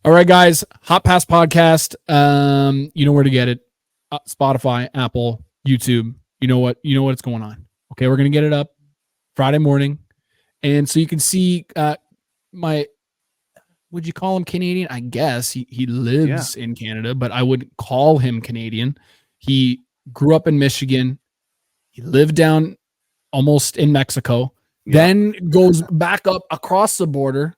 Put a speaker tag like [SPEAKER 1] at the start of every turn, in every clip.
[SPEAKER 1] All right, guys. Hot Pass Podcast. You know where to get it. Spotify, Apple, YouTube. You know what's going on. Okay, we're gonna get it up Friday morning, and so you can see my. Would you call him Canadian? I guess he lives in Canada, but I would call him Canadian. He grew up in Michigan. He lived down almost in Mexico, then goes back up across the border.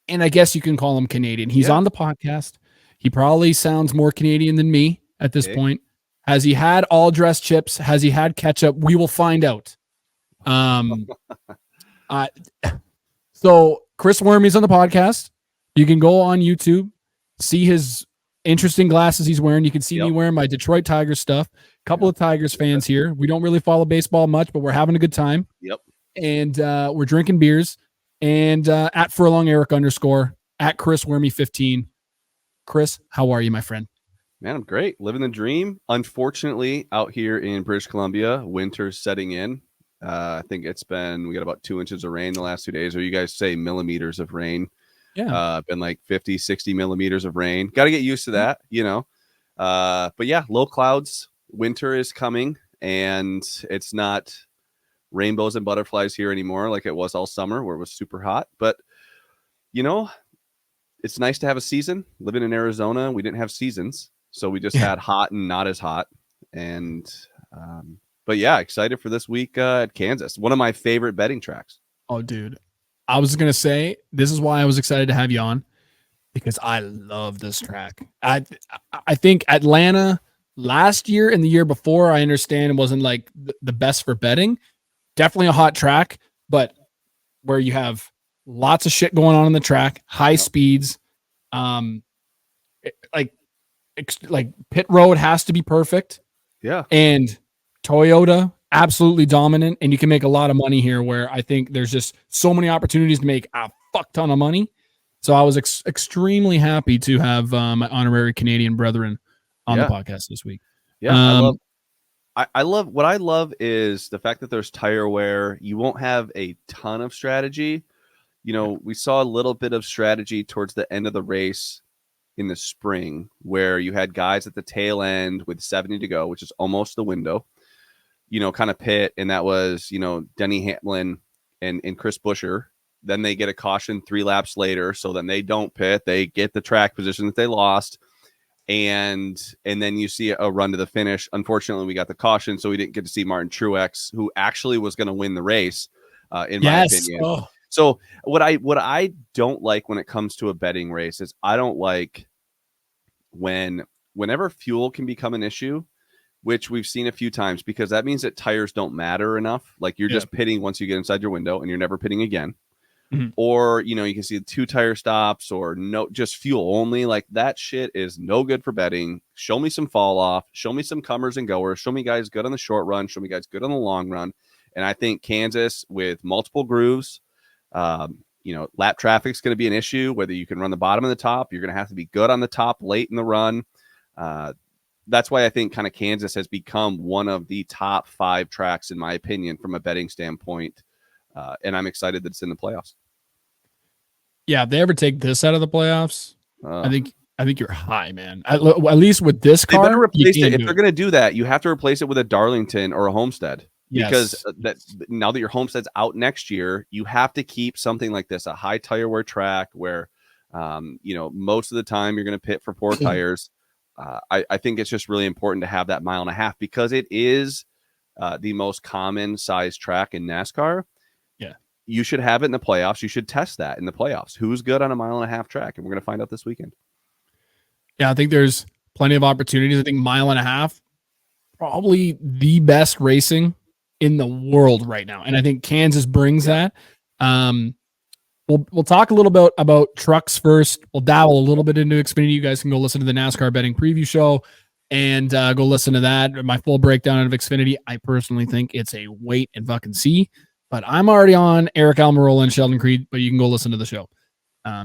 [SPEAKER 1] And I guess you can call him Canadian. He's on the podcast. He probably sounds more Canadian than me at this point. Has he had all dressed chips? Has he had ketchup? We will find out. So Chris Werme's on the podcast. You can go on YouTube, see his interesting glasses he's wearing. You can see me wearing my Detroit Tigers stuff. A couple of Tigers fans here. We don't really follow baseball much, but we're having a good time. And we're drinking beers. And at Furlong Eric _ at Chris Werme 15. Chris, how are you, my friend?
[SPEAKER 2] Man, I'm great. Living the dream. Unfortunately, out here in British Columbia, winter's setting in. I think we got about 2 inches of rain the last 2 days, or you guys say millimeters of rain. Been like 50, 60 millimeters of rain. Got to get used to that, But yeah, low clouds. Winter is coming, and it's not rainbows and butterflies here anymore like it was all summer where it was super hot. But, it's nice to have a season. Living in Arizona, we didn't have seasons. So we just had hot and not as hot. And, but yeah, excited for this week at Kansas. One of my favorite betting tracks.
[SPEAKER 1] Oh, dude. I was going to say, this is why I was excited to have you on, because I love this track. I think Atlanta last year and the year before, I understand it wasn't like the best for betting. Definitely a hot track, but where you have lots of shit going on the track, high speeds, like pit road has to be perfect. And Toyota absolutely dominant, and you can make a lot of money here, where I think there's just so many opportunities to make a fuck ton of money. So I was extremely happy to have my honorary Canadian brethren on the podcast this week.
[SPEAKER 2] I love what I love is the fact that there's tire wear. You won't have a ton of strategy. We saw a little bit of strategy towards the end of the race in the spring, where you had guys at the tail end with 70 to go, which is almost the window, kind of pit. And that was, Denny Hamlin and Chris Buescher. Then they get a caution 3 laps later. So then they don't pit. They get the track position that they lost. And then you see a run to the finish. Unfortunately, we got the caution, so we didn't get to see Martin Truex, who actually was going to win the race, in my opinion. So what I don't like when it comes to a betting race is I don't like whenever fuel can become an issue, which we've seen a few times, because that means that tires don't matter enough. Like you're just pitting once you get inside your window and you're never pitting again. Or, you can see 2 tire stops or just fuel only. Like that shit is no good for betting. Show me some fall off. Show me some comers and goers. Show me guys good on the short run. Show me guys good on the long run. And I think Kansas with multiple grooves, lap traffic is going to be an issue. Whether you can run the bottom and the top, you're going to have to be good on the top late in the run. That's why I think kind of Kansas has become one of the top 5 tracks, in my opinion, from a betting standpoint. And I'm excited that it's in the playoffs.
[SPEAKER 1] Yeah, if they ever take this out of the playoffs, I think you're high, man. At least with this car,
[SPEAKER 2] they better replace it. If they're going to do that, you have to replace it with a Darlington or a Homestead. Because now that your Homestead's out next year, you have to keep something like this, a high tire wear track where, most of the time you're going to pit for 4 tires. I think it's just really important to have that 1.5 miles, because it is the most common size track in NASCAR. You should have it in the playoffs. You should test that in the playoffs. Who's good on a 1.5 mile track? And we're going to find out this weekend.
[SPEAKER 1] Yeah, I think there's plenty of opportunities. I think 1.5 miles, probably the best racing in the world right now. And I think Kansas brings that. We'll talk a little bit about trucks first. We'll dabble a little bit into Xfinity. You guys can go listen to the NASCAR betting preview show and go listen to that. My full breakdown of Xfinity. I personally think it's a wait and fucking see. But I'm already on Eric Almirola and Sheldon Creed, but you can go listen to the show.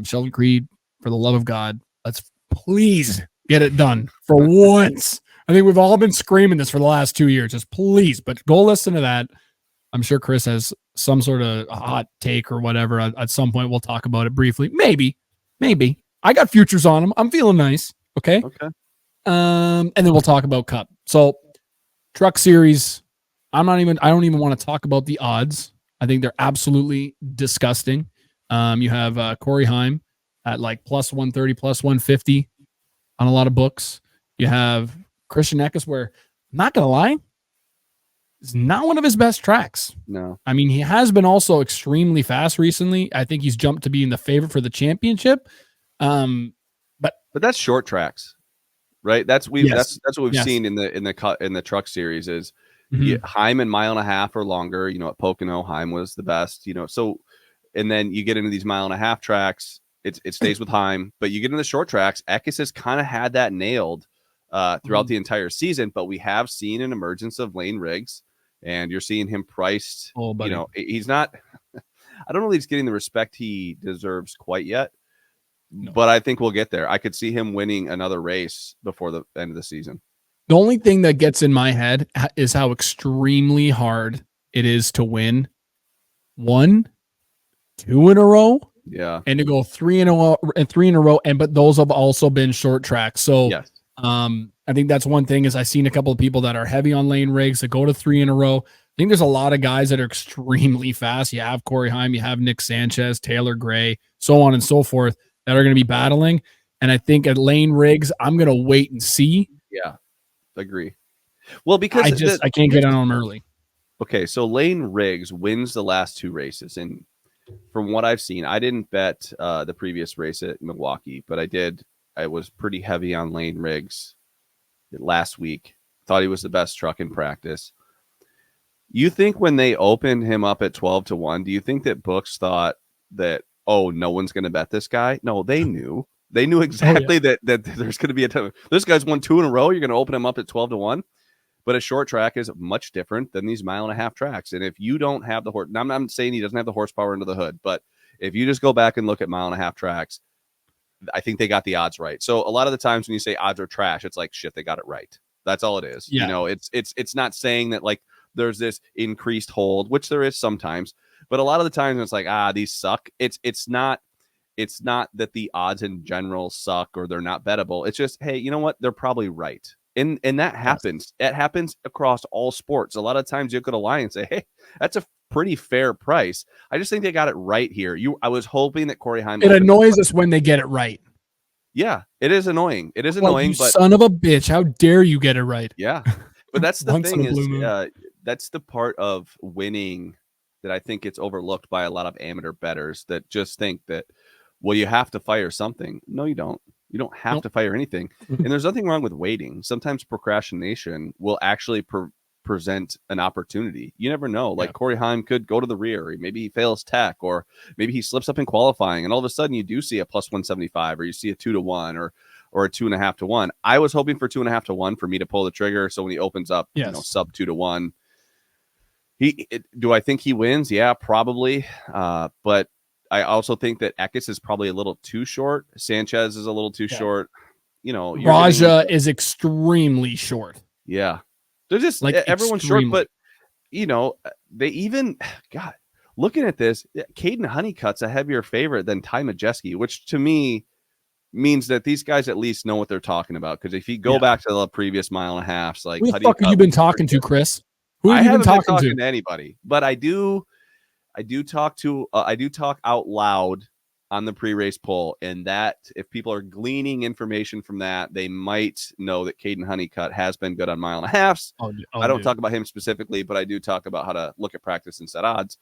[SPEAKER 1] Sheldon Creed, for the love of God, let's please get it done for once. I think we've all been screaming this for the last 2 years. Just please, but go listen to that. I'm sure Chris has some sort of hot take or whatever. At some point, we'll talk about it briefly. Maybe. Maybe. I got futures on him. I'm feeling nice. Okay.
[SPEAKER 2] Okay.
[SPEAKER 1] And then we'll talk about Cup. So Truck Series, I don't even want to talk about the odds. I think they're absolutely disgusting. You have Corey Heim at like plus 130, plus 150 on a lot of books. You have Christian Eckes, where I'm not gonna lie, it's not one of his best tracks.
[SPEAKER 2] No.
[SPEAKER 1] I mean, he has been also extremely fast recently. I think he's jumped to being the favorite for the championship. But
[SPEAKER 2] that's short tracks, right? That's what we've seen in the Truck Series is Heim and mile and a half or longer. At Pocono, Heim was the best. So, and then you get into these mile and a half tracks. It stays with Heim, but you get into the short tracks. Eckes has kind of had that nailed throughout the entire season, but we have seen an emergence of Lane Riggs, and you're seeing him priced. He's not. I don't know if he's getting the respect he deserves quite yet, but I think we'll get there. I could see him winning another race before the end of the season.
[SPEAKER 1] The only thing that gets in my head is how extremely hard it is to win 1, 2 in a row.
[SPEAKER 2] Yeah.
[SPEAKER 1] And to go 3 in a row, but those have also been short tracks. So
[SPEAKER 2] yes.
[SPEAKER 1] I think that's one thing is I've seen a couple of people that are heavy on Lane Riggs that go to 3 in a row. I think there's a lot of guys that are extremely fast. You have Corey Heim, you have Nick Sanchez, Taylor Gray, so on and so forth that are going to be battling. And I think at Lane Riggs, I'm going to wait and see.
[SPEAKER 2] Yeah, agree. Well, because
[SPEAKER 1] I can't get on him early. Okay,
[SPEAKER 2] so Lane Riggs wins the last 2 races, and from what I've seen, I didn't bet the previous race at Milwaukee, but I did. I was pretty heavy on Lane Riggs last week. Thought he was the best truck in practice. You think when they opened him up at 12-1, do you think that books thought that, oh, no one's going to bet this guy? No, they knew. They knew exactly that there's going to be a time. This guy's won 2 in a row. You're going to open him up at 12-1. But a short track is much different than these mile and a half tracks. And if you don't have the horse, I'm not saying he doesn't have the horsepower under the hood, but if you just go back and look at mile and a half tracks, I think they got the odds right. So a lot of the times when you say odds are trash, it's like, shit, they got it right. That's all it is.
[SPEAKER 1] Yeah.
[SPEAKER 2] It's not saying that like there's this increased hold, which there is sometimes, but a lot of the times it's like, these suck. It's not that the odds in general suck or they're not bettable. It's just, hey, you know what? They're probably right. And that happens. It happens across all sports. A lot of times you look at a line and say, hey, that's a pretty fair price. I just think they got it right here. I was hoping that Corey Heim.
[SPEAKER 1] It annoys us when they get it right.
[SPEAKER 2] Yeah, it is annoying. It is annoying.
[SPEAKER 1] But son of a bitch, how dare you get it right?
[SPEAKER 2] Yeah, but that's the thing is, that's the part of winning that I think it's overlooked by a lot of amateur bettors that just think that, well, you have to fire something. No, you don't. You don't have to fire anything. And there's nothing wrong with waiting. Sometimes procrastination will actually present an opportunity. You never know. Like Corey Heim could go to the rear. Or maybe he fails tech, or maybe he slips up in qualifying. And all of a sudden you do see a plus 175, or you see a 2-1 or a 2.5-1. I was hoping for 2.5-1 for me to pull the trigger. So when he opens up, sub 2-1, do I think he wins? Yeah, probably. But I also think that Eckes is probably a little too short. Sanchez is a little too short.
[SPEAKER 1] Raja is extremely short.
[SPEAKER 2] Yeah. They're just like everyone's short, but they even looking at this, Caden Honeycutt's a heavier favorite than Ty Majeski, which to me means that these guys at least know what they're talking about. Because if you go back to the previous mile and a half, like
[SPEAKER 1] who the fuck have you been talking to, Chris? Who have you been talking to
[SPEAKER 2] anybody, but I do talk out loud on the pre-race poll, and that if people are gleaning information from that, they might know that Caden Honeycutt has been good on mile and a halves. I don't talk about him specifically, but I do talk about how to look at practice and set odds.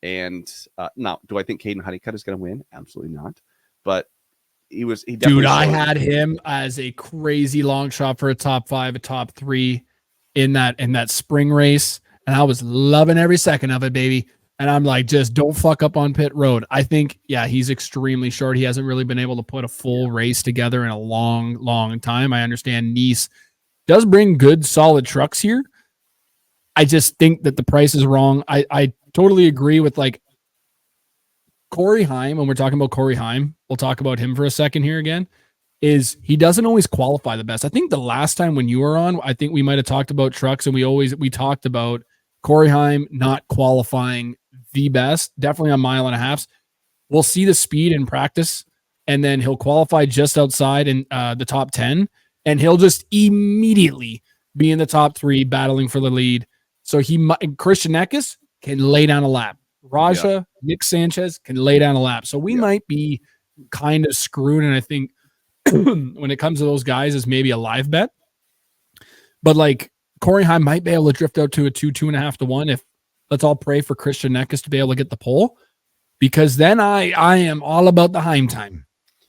[SPEAKER 2] And now, do I think Caden Honeycutt is going to win? Absolutely not. But
[SPEAKER 1] I had him as a crazy long shot for a top 5, a top 3 in that spring race, and I was loving every second of it, baby. And I'm like, just don't fuck up on pit road. I think, he's extremely short. He hasn't really been able to put a full race together in a long, long time. I understand Nice does bring good, solid trucks here. I just think that the price is wrong. I totally agree with like Corey Heim. When we're talking about Corey Heim, we'll talk about him for a second here again, is he doesn't always qualify the best. I think the last time when you were on, I think we might have talked about trucks, and we talked about Corey Heim not qualifying the best, definitely on mile and a halves. We'll see the speed in practice. and then he'll qualify just outside in the top 10, and he'll just immediately be in the top 3 battling for the lead. So Christian Eckes can lay down a lap. Raja, Nick Sanchez can lay down a lap. So we might be kind of screwed, and I think when it comes to those guys is maybe a live bet. But like Corey Heim might be able to drift out to a 2.5 to 1 if let's all pray for Christian Eckes to be able to get the pole, because then I am all about the Heim time.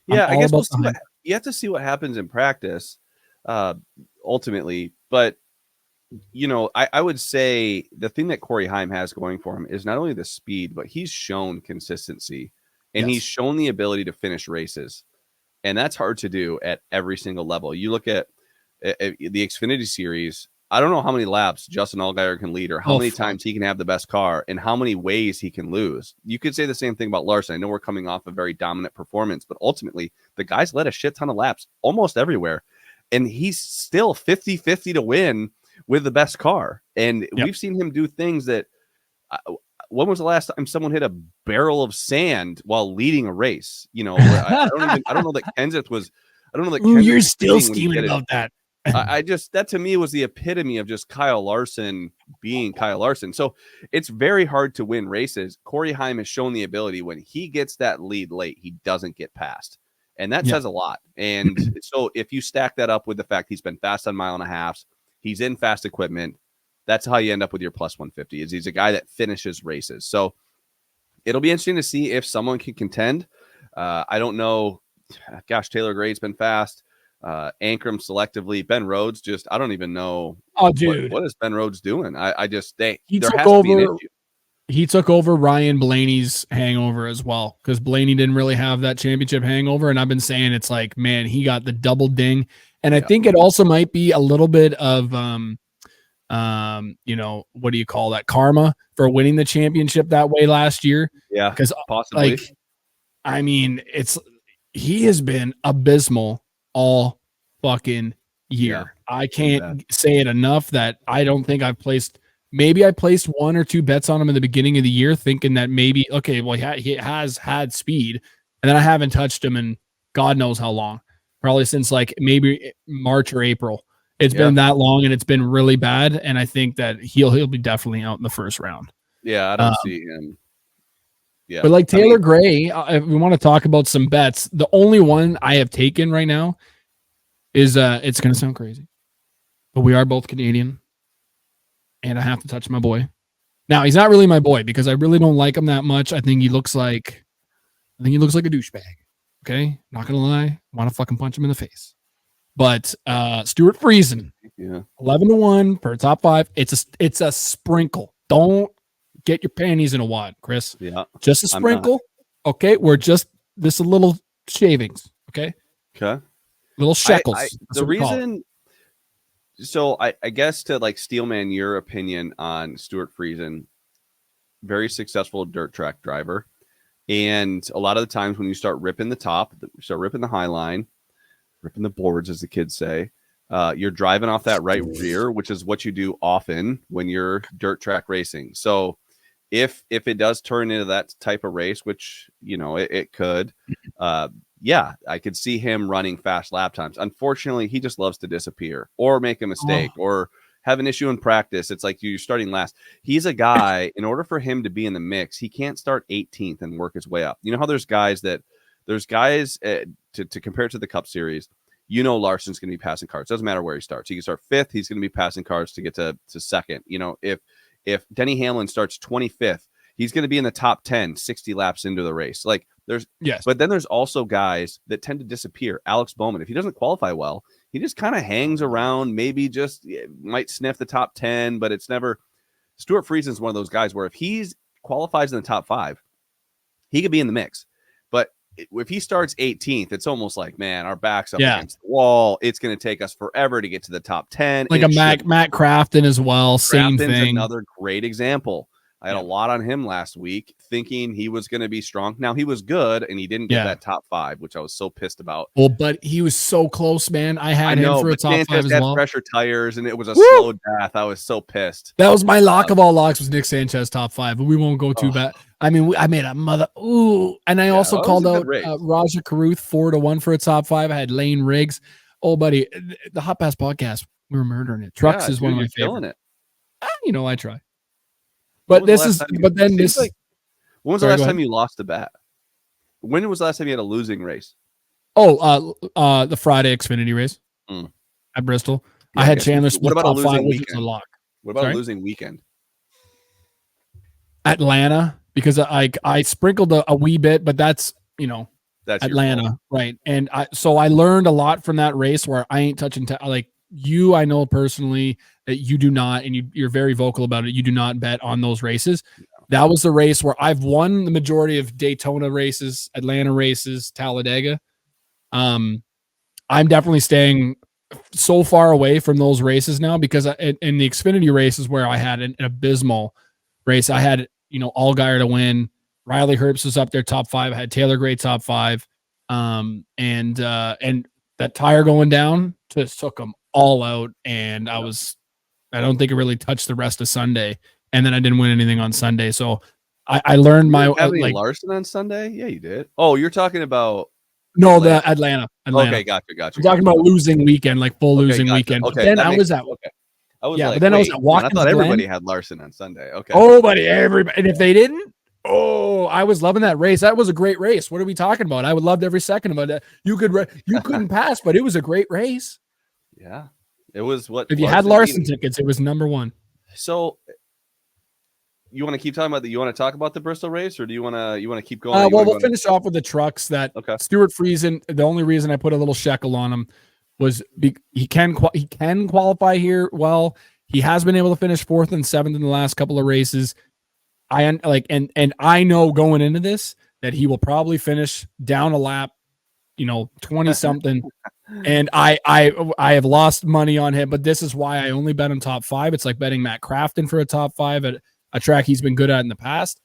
[SPEAKER 2] Yeah, I guess you have to see what happens in practice ultimately. But, I would say the thing that Corey Heim has going for him is not only the speed, but he's shown consistency, and he's shown the ability to finish races. And that's hard to do at every single level. You look at the Xfinity Series, I don't know how many laps Justin Allgaier can lead, or how many times he can have the best car, and how many ways he can lose. You could say the same thing about Larson. I know we're coming off a very dominant performance, but ultimately the guy's led a shit ton of laps almost everywhere, and he's still 50-50 to win with the best car. And we've seen him do things that when was the last time someone hit a barrel of sand while leading a race? I don't know that Kenseth was. I don't know that. Kenseth
[SPEAKER 1] you're still scheming about that.
[SPEAKER 2] I just, that to me was the epitome of just Kyle Larson being Kyle Larson. So it's very hard to win races. Corey Heim has shown the ability when he gets that lead late, he doesn't get past. And that says a lot. And so if you stack that up with the fact he's been fast on 1.5 miles, he's in fast equipment, that's how you end up with your plus 150, is he's a guy that finishes races. So it'll be interesting to see if someone can contend. I don't know. Gosh, Taylor Gray's been fast. Ankrum selectively. Ben Rhodes, I don't even know.
[SPEAKER 1] Oh, dude,
[SPEAKER 2] what is Ben Rhodes doing? There has to be an issue.
[SPEAKER 1] He took over Ryan Blaney's hangover as well, because Blaney didn't really have that championship hangover, and I've been saying it's like, man, he got the double ding, and I think it also might be a little bit of what do you call that, karma for winning the championship that way last year.
[SPEAKER 2] Yeah,
[SPEAKER 1] because
[SPEAKER 2] possibly.
[SPEAKER 1] He has been abysmal all fucking year. I can't say it enough that I don't think I placed 1 or 2 bets on him in the beginning of the year, thinking that maybe, okay, well, he has had speed, and then I haven't touched him in God knows how long, probably since like maybe March or April. It's been that long, and it's been really bad, and I think that he'll be definitely out in the first round.
[SPEAKER 2] Yeah, I don't see him. Yeah,
[SPEAKER 1] but like Taylor Gray, if we want to talk about some bets, the only one I have taken right now is it's going to sound crazy, but we are both Canadian, and I have to touch my boy. Now, he's not really my boy because I really don't like him that much. I think he looks like a douchebag. Okay, not gonna lie, want to fucking punch him in the face. But Stuart Friesen, 11 to 1 for top 5. It's a sprinkle. Don't get your panties in a wad, Chris.
[SPEAKER 2] Yeah,
[SPEAKER 1] just a sprinkle. Okay, we're just a little shavings. Okay, little shekels.
[SPEAKER 2] The reason. So I guess to like steelman your opinion on Stuart Friesen, very successful dirt track driver, and a lot of the times when you start ripping the top, start ripping the high line, ripping the boards, as the kids say, you're driving off that right rear, which is what you do often when you're dirt track racing. So if it does turn into that type of race, which it could, I could see him running fast lap times. Unfortunately, he just loves to disappear or make a mistake or have an issue in practice. It's like you're starting last. He's a guy, in order for him to be in the mix, he can't start 18th and work his way up. You know how there's guys to compare it to the Cup Series, Larson's going to be passing cars. Doesn't matter where he starts. He can start 5th. He's going to be passing cars to get to 2nd. If Denny Hamlin starts 25th, he's going to be in the top 10, 60 laps into the race. Like but then there's also guys that tend to disappear. Alex Bowman, if he doesn't qualify well, he just kind of hangs around, maybe just might sniff the top 10, but it's never. Stuart Friesen's one of those guys where if he qualifies in the top 5, he could be in the mix. But if he starts 18th, it's almost like, man, our back's up against the wall. It's going to take us forever to get to the top 10.
[SPEAKER 1] Like Matt Crafton as well. Same thing.
[SPEAKER 2] Another great example. I had a lot on him last week, thinking he was going to be strong. Now, he was good, and he didn't get that top 5, which I was so pissed about.
[SPEAKER 1] Well, but he was so close, man. I had him for a top
[SPEAKER 2] Sanchez
[SPEAKER 1] 5 as well.
[SPEAKER 2] Pressure tires, and it was a slow death. I was so pissed.
[SPEAKER 1] That was my lock of all locks was Nick Sanchez top 5, but we won't go too bad. I mean, I made a mother. Ooh, and I also called out Raja Karuth 4-1 for a top 5. I had Lane Riggs. Oh, buddy, the Hot Pass podcast, we were murdering it. Trucks is one of my favorite. I try. But this is. But then this.
[SPEAKER 2] When was the last time you lost a bet? When was the last time you had a losing race?
[SPEAKER 1] Oh, the Friday Xfinity race at Bristol. Yeah, I had Chandler.
[SPEAKER 2] What about a losing weekend? What about a losing weekend?
[SPEAKER 1] Atlanta, because I sprinkled a wee bit, but that's
[SPEAKER 2] that's
[SPEAKER 1] Atlanta, right? And I learned a lot from that race where I ain't touching you. I know personally that you do not, and you're very vocal about it. You do not bet on those races. Yeah. That was the race where I've won the majority of Daytona races, Atlanta races, Talladega. I'm definitely staying so far away from those races now because in the Xfinity races where I had an abysmal race, I had Allgaier to win. Riley Herbst was up there top 5. I had Taylor Gray top 5, and that tire going down just took them all out, and I don't think it really touched the rest of Sunday, and then I didn't win anything on Sunday. So I learned my
[SPEAKER 2] Larson on Sunday. Yeah, you did. Oh, you're talking about.
[SPEAKER 1] No, Atlanta. The Atlanta.
[SPEAKER 2] Okay, gotcha.
[SPEAKER 1] I'm talking about losing weekend, like full losing weekend.
[SPEAKER 2] Okay,
[SPEAKER 1] then I was at.
[SPEAKER 2] Okay. I was
[SPEAKER 1] but then I was at Watkins.
[SPEAKER 2] I thought everybody had Larson on Sunday. Okay.
[SPEAKER 1] Oh, buddy, everybody. And if they didn't, I was loving that race. That was a great race. What are we talking about? I would loved every second of it. You couldn't pass, but it was a great race.
[SPEAKER 2] Yeah, it was. What
[SPEAKER 1] if you had Larson tickets, it was number one.
[SPEAKER 2] So. You want to keep talking about you want to talk about the Bristol race, or do you want to keep going?
[SPEAKER 1] We'll finish off with the trucks. That Stuart Friesen. The only reason I put a little shekel on him was he can qualify here. Well, he has been able to finish 4th and 7th in the last couple of races. And I know going into this that he will probably finish down a lap, 20 something. And I have lost money on him, but this is why I only bet him top 5. It's like betting Matt Crafton for a top 5 at a track he's been good at in the past,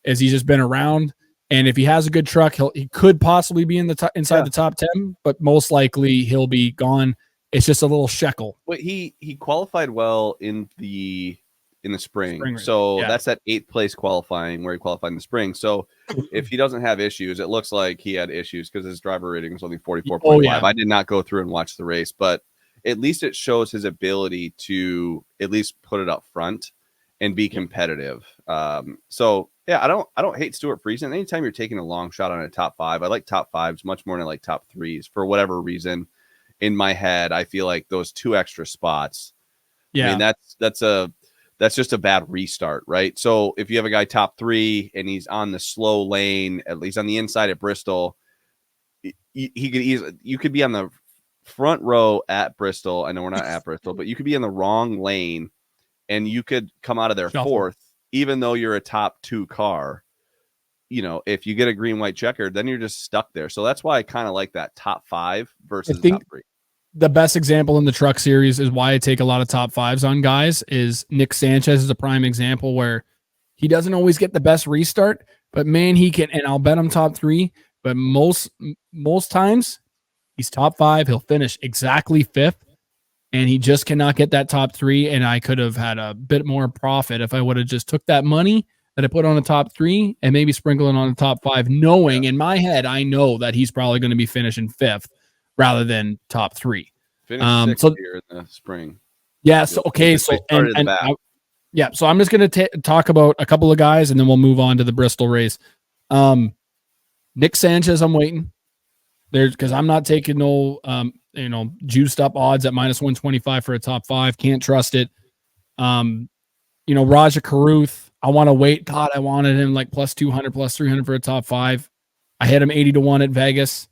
[SPEAKER 1] as he's just been around. And if he has a good truck, he could possibly be inside the top 10, but most likely he'll be gone. It's just a little shekel.
[SPEAKER 2] But he qualified well in the spring. So that's that 8th place qualifying where he qualified in the spring. So if he doesn't have issues, it looks like he had issues because his driver rating was only 44.5. Oh, yeah. I did not go through and watch the race, but at least it shows his ability to at least put it up front and be competitive. So yeah, I don't hate Stuart Friesen. Anytime you're taking a long shot on a top 5, I like top 5s much more than I like top 3s for whatever reason. In my head, I feel like those 2 extra spots. Yeah, I mean that's just a bad restart, right? So if you have a guy top 3 and he's on the slow lane, at least on the inside at Bristol, you could be on the front row at Bristol. I know we're not at Bristol, but you could be in the wrong lane. And you could come out of there 4th, even though you're a top 2 car. If you get a green, white checkered, then you're just stuck there. So that's why I kind of like that top 5 versus top 3.
[SPEAKER 1] The best example in the truck series is why I take a lot of top 5s on guys is Nick Sanchez is a prime example where he doesn't always get the best restart, but man, he can, and I'll bet him top 3, but most times he's top 5. He'll finish exactly 5th. And he just cannot get that top 3. And I could have had a bit more profit if I would have just took that money that I put on the top 3 and maybe sprinkle it on the top 5, knowing in my head, I know that he's probably going to be finishing 5th rather than top 3.
[SPEAKER 2] Finish 6th here in the spring.
[SPEAKER 1] Yeah. So, okay. So, so I'm just going to talk about a couple of guys and then we'll move on to the Bristol race. Nick Sanchez, I'm waiting there because I'm not taking no, juiced up odds at -125 for a top 5. Can't trust it. Raja Karuth, I want to wait. God, I wanted him like +200, +300 for a top 5. I had him 80-1 at Vegas.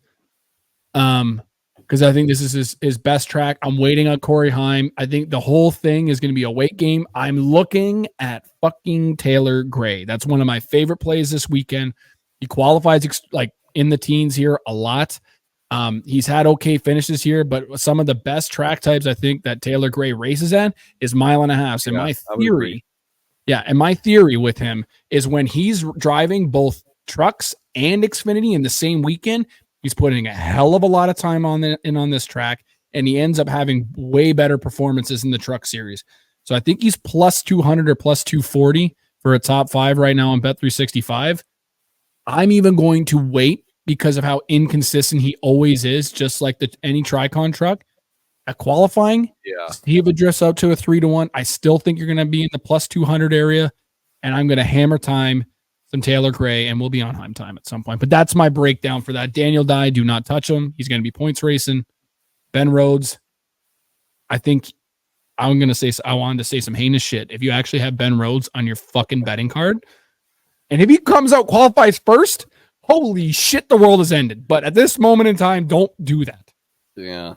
[SPEAKER 1] Because I think this is his best track. I'm waiting on Corey Heim. I think the whole thing is going to be a weight game. I'm looking at fucking Taylor Gray. That's one of my favorite plays this weekend. He qualifies in the teens here a lot. He's had okay finishes here, but some of the best track types I think that Taylor Gray races at is 1.5 miles. And my theory with him is when he's driving both trucks and Xfinity in the same weekend, he's putting a hell of a lot of time on this track, and he ends up having way better performances in the truck series. So I think he's +200 or +240 for a top 5 right now on Bet365. I'm even going to wait because of how inconsistent he always is, just like any Tricon truck. At qualifying, see if it drifts out to a 3-1. I still think you're going to be in the plus 200 area, and I'm going to hammer time some Taylor Gray, and we'll be on Heim time at some point. But that's my breakdown for that. Daniel Dye, do not touch him. He's going to be points racing. Ben Rhodes, I think I wanted to say some heinous shit. If you actually have Ben Rhodes on your fucking betting card, and if he comes out qualifies first, holy shit, the world has ended. But at this moment in time, don't do that.
[SPEAKER 2] Yeah.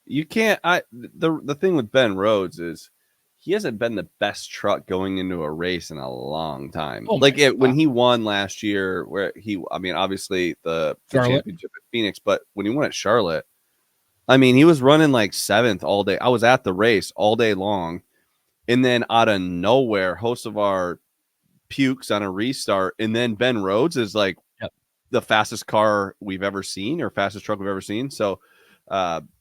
[SPEAKER 2] You can't. The thing with Ben Rhodes is he hasn't been the best truck going into a race in a long time. When he won last year, obviously the championship at Phoenix, but when he won at Charlotte, he was running like 7th all day. I was at the race all day long, and then out of nowhere, host of our pukes on a restart, and then Ben Rhodes is like the fastest car we've ever seen, or fastest truck we've ever seen. So.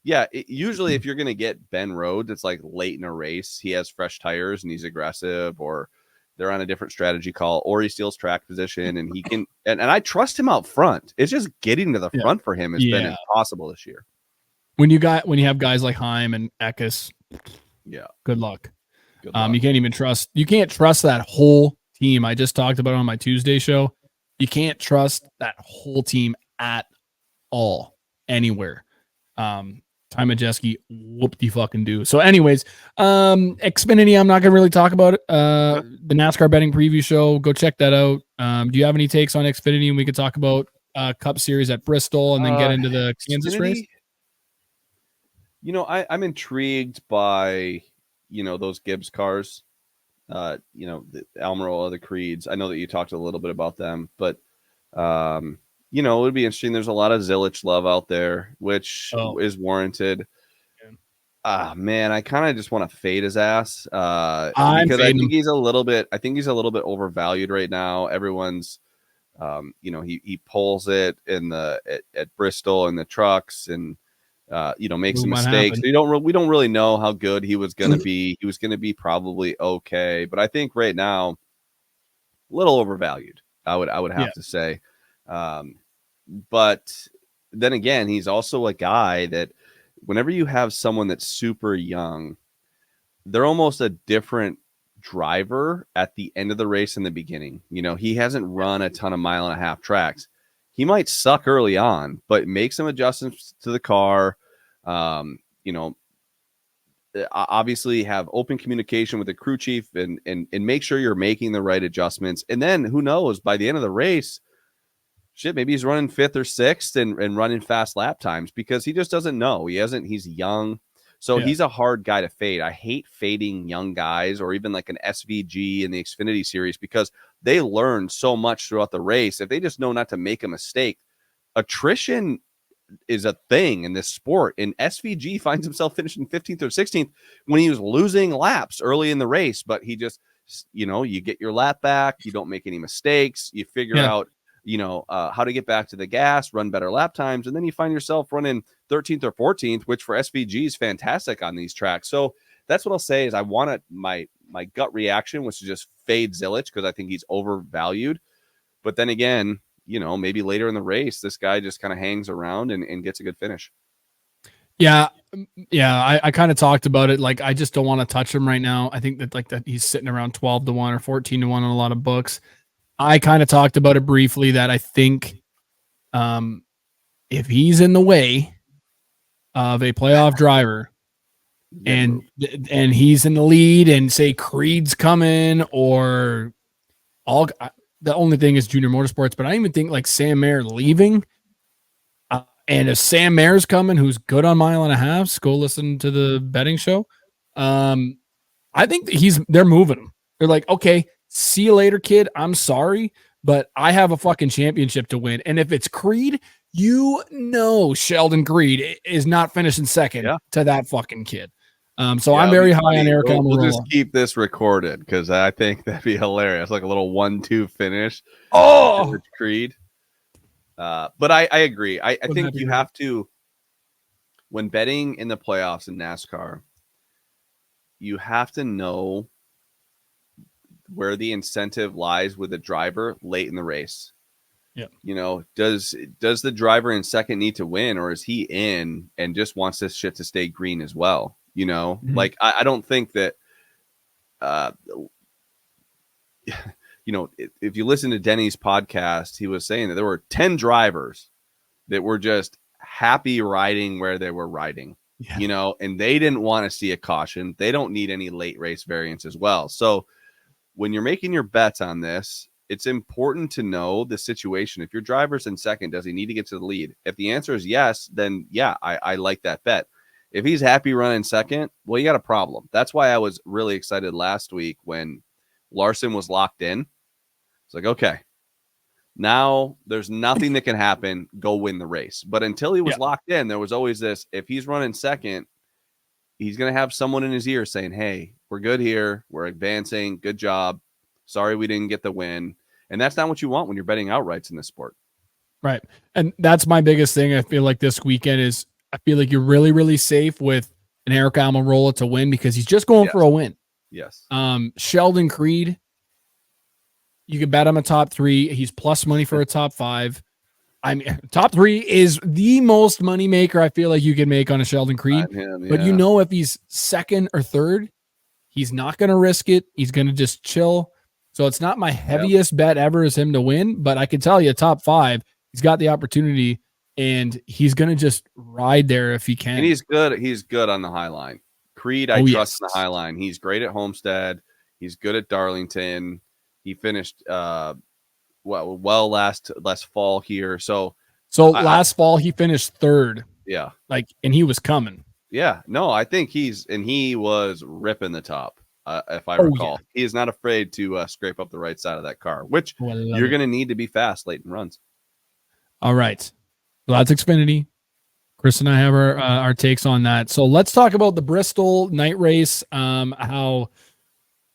[SPEAKER 2] Usually if you're going to get Ben Rhodes, it's like late in a race, he has fresh tires and he's aggressive, or they're on a different strategy call, or he steals track position and he can, and I trust him out front. It's just getting to the front for him has been impossible this year.
[SPEAKER 1] When you have guys like Heim and Eckes, good luck. You can't trust that whole team. I just talked about it on my Tuesday show. You can't trust that whole team at all, anywhere. Ty Majeski, whoop-de-fucking do. So anyways, Xfinity, I'm not going to really talk about it. The NASCAR betting preview show, go check that out. Do you have any takes on Xfinity? And we could talk about Cup Series at Bristol and then get into the Kansas race.
[SPEAKER 2] I'm intrigued by, those Gibbs cars, the Almirola, the Creeds. I know that you talked a little bit about them, but it would be interesting. There's a lot of Zilich love out there, which is warranted. Man, I kind of just want to fade his ass because I think he's a little bit overvalued right now. Everyone's, he pulls it at Bristol in the trucks and makes some mistakes. We don't really know how good he was going to be. He was going to be probably okay, but I think right now, a little overvalued. I would have to say. But then again, he's also a guy that whenever you have someone that's super young, they're almost a different driver at the end of the race in the beginning. He hasn't run a ton of 1.5 mile tracks. He might suck early on, but make some adjustments to the car. Obviously have open communication with the crew chief and make sure you're making the right adjustments. And then who knows, by the end of the race, maybe he's running 5th or 6th and running fast lap times because he just doesn't know. He's young. So he's a hard guy to fade. I hate fading young guys or even like an SVG in the Xfinity series because they learn so much throughout the race. If they just know not to make a mistake, attrition is a thing in this sport. And SVG finds himself finishing 15th or 16th when he was losing laps early in the race. But he just, you get your lap back. You don't make any mistakes. You figure out, how to get back to the gas, run better lap times, and then you find yourself running 13th or 14th, which for SVG is fantastic on these tracks. So that's what I'll say is I want my gut reaction was to just fade Zilich because I think he's overvalued. But then again, maybe later in the race, this guy just kind of hangs around and gets a good finish.
[SPEAKER 1] Yeah. I kind of talked about it. Like, I just don't want to touch him right now. I think that he's sitting around 12-1 or 14-1 on a lot of books. I kind of talked about it briefly that I think if he's in the way of a playoff driver and he's in the lead and say Creed's coming or the only thing is Junior Motorsports, but I even think like Sam Mayer leaving and if Sam Mayer's coming, who's good on 1.5 miles, go listen to the betting show. I think they're moving him. They're like, okay, see you later, kid. I'm sorry, but I have a fucking championship to win. And if it's Creed, Sheldon Creed is not finishing second to that fucking kid. So I'm very high on Eric Almirola.
[SPEAKER 2] We'll just keep this recorded because I think that'd be hilarious. Like a little 1-2 finish. Creed. But I agree. I think you have to, when betting in the playoffs in NASCAR, you have to know where the incentive lies with the driver late in the race.
[SPEAKER 1] Yeah.
[SPEAKER 2] You know, does the driver in second need to win, or is he in and just wants this shit to stay green as well? You know, like I don't think that, you know, if you listen to Denny's podcast, he was saying that there were 10 drivers that were just happy riding where they were riding, you know, and they didn't want to see a caution. They don't need any late race variance as well. So when you're making your bets on this, it's important to know the situation. If your driver's in second, does he need to get to the lead? If the answer is yes, then yeah, I like that bet. If he's happy running second, well, you got a problem. That's why I was really excited last week when Larson was locked in. It's like, okay, now there's nothing that can happen. Go win the race. But until he was locked in, there was always this, if he's running second, he's going to have someone in his ear saying, hey, we're good here. We're advancing. Good job. Sorry we didn't get the win. And that's not what you want when you're betting outrights in this sport.
[SPEAKER 1] Right. And that's my biggest thing. I feel like this weekend is, I feel like you're really, really safe with an Eric Almirola to win because he's just going for a win.
[SPEAKER 2] Yes.
[SPEAKER 1] Sheldon Creed, you can bet him a top 3. He's plus money for a top 5. I mean, top 3 is the most money maker I feel like you can make on a Sheldon Creed. But you know, if he's second or third, he's not going to risk it. He's going to just chill. So it's not my heaviest bet ever is him to win, but I can tell you top 5, he's got the opportunity and he's going to just ride there if he can.
[SPEAKER 2] And he's good. He's good on the high line. Creed, I trust on the high line. He's great at Homestead. He's good at Darlington. He finished well last fall here. So
[SPEAKER 1] last fall he finished 3rd.
[SPEAKER 2] Yeah.
[SPEAKER 1] And he was coming.
[SPEAKER 2] Yeah. No, I think he was ripping the top. If I recall, he is not afraid to scrape up the right side of that car, which you're going to need to be fast late in runs. All
[SPEAKER 1] right. So that's Xfinity. Chris and I have our takes on that. So let's talk about the Bristol night race. How,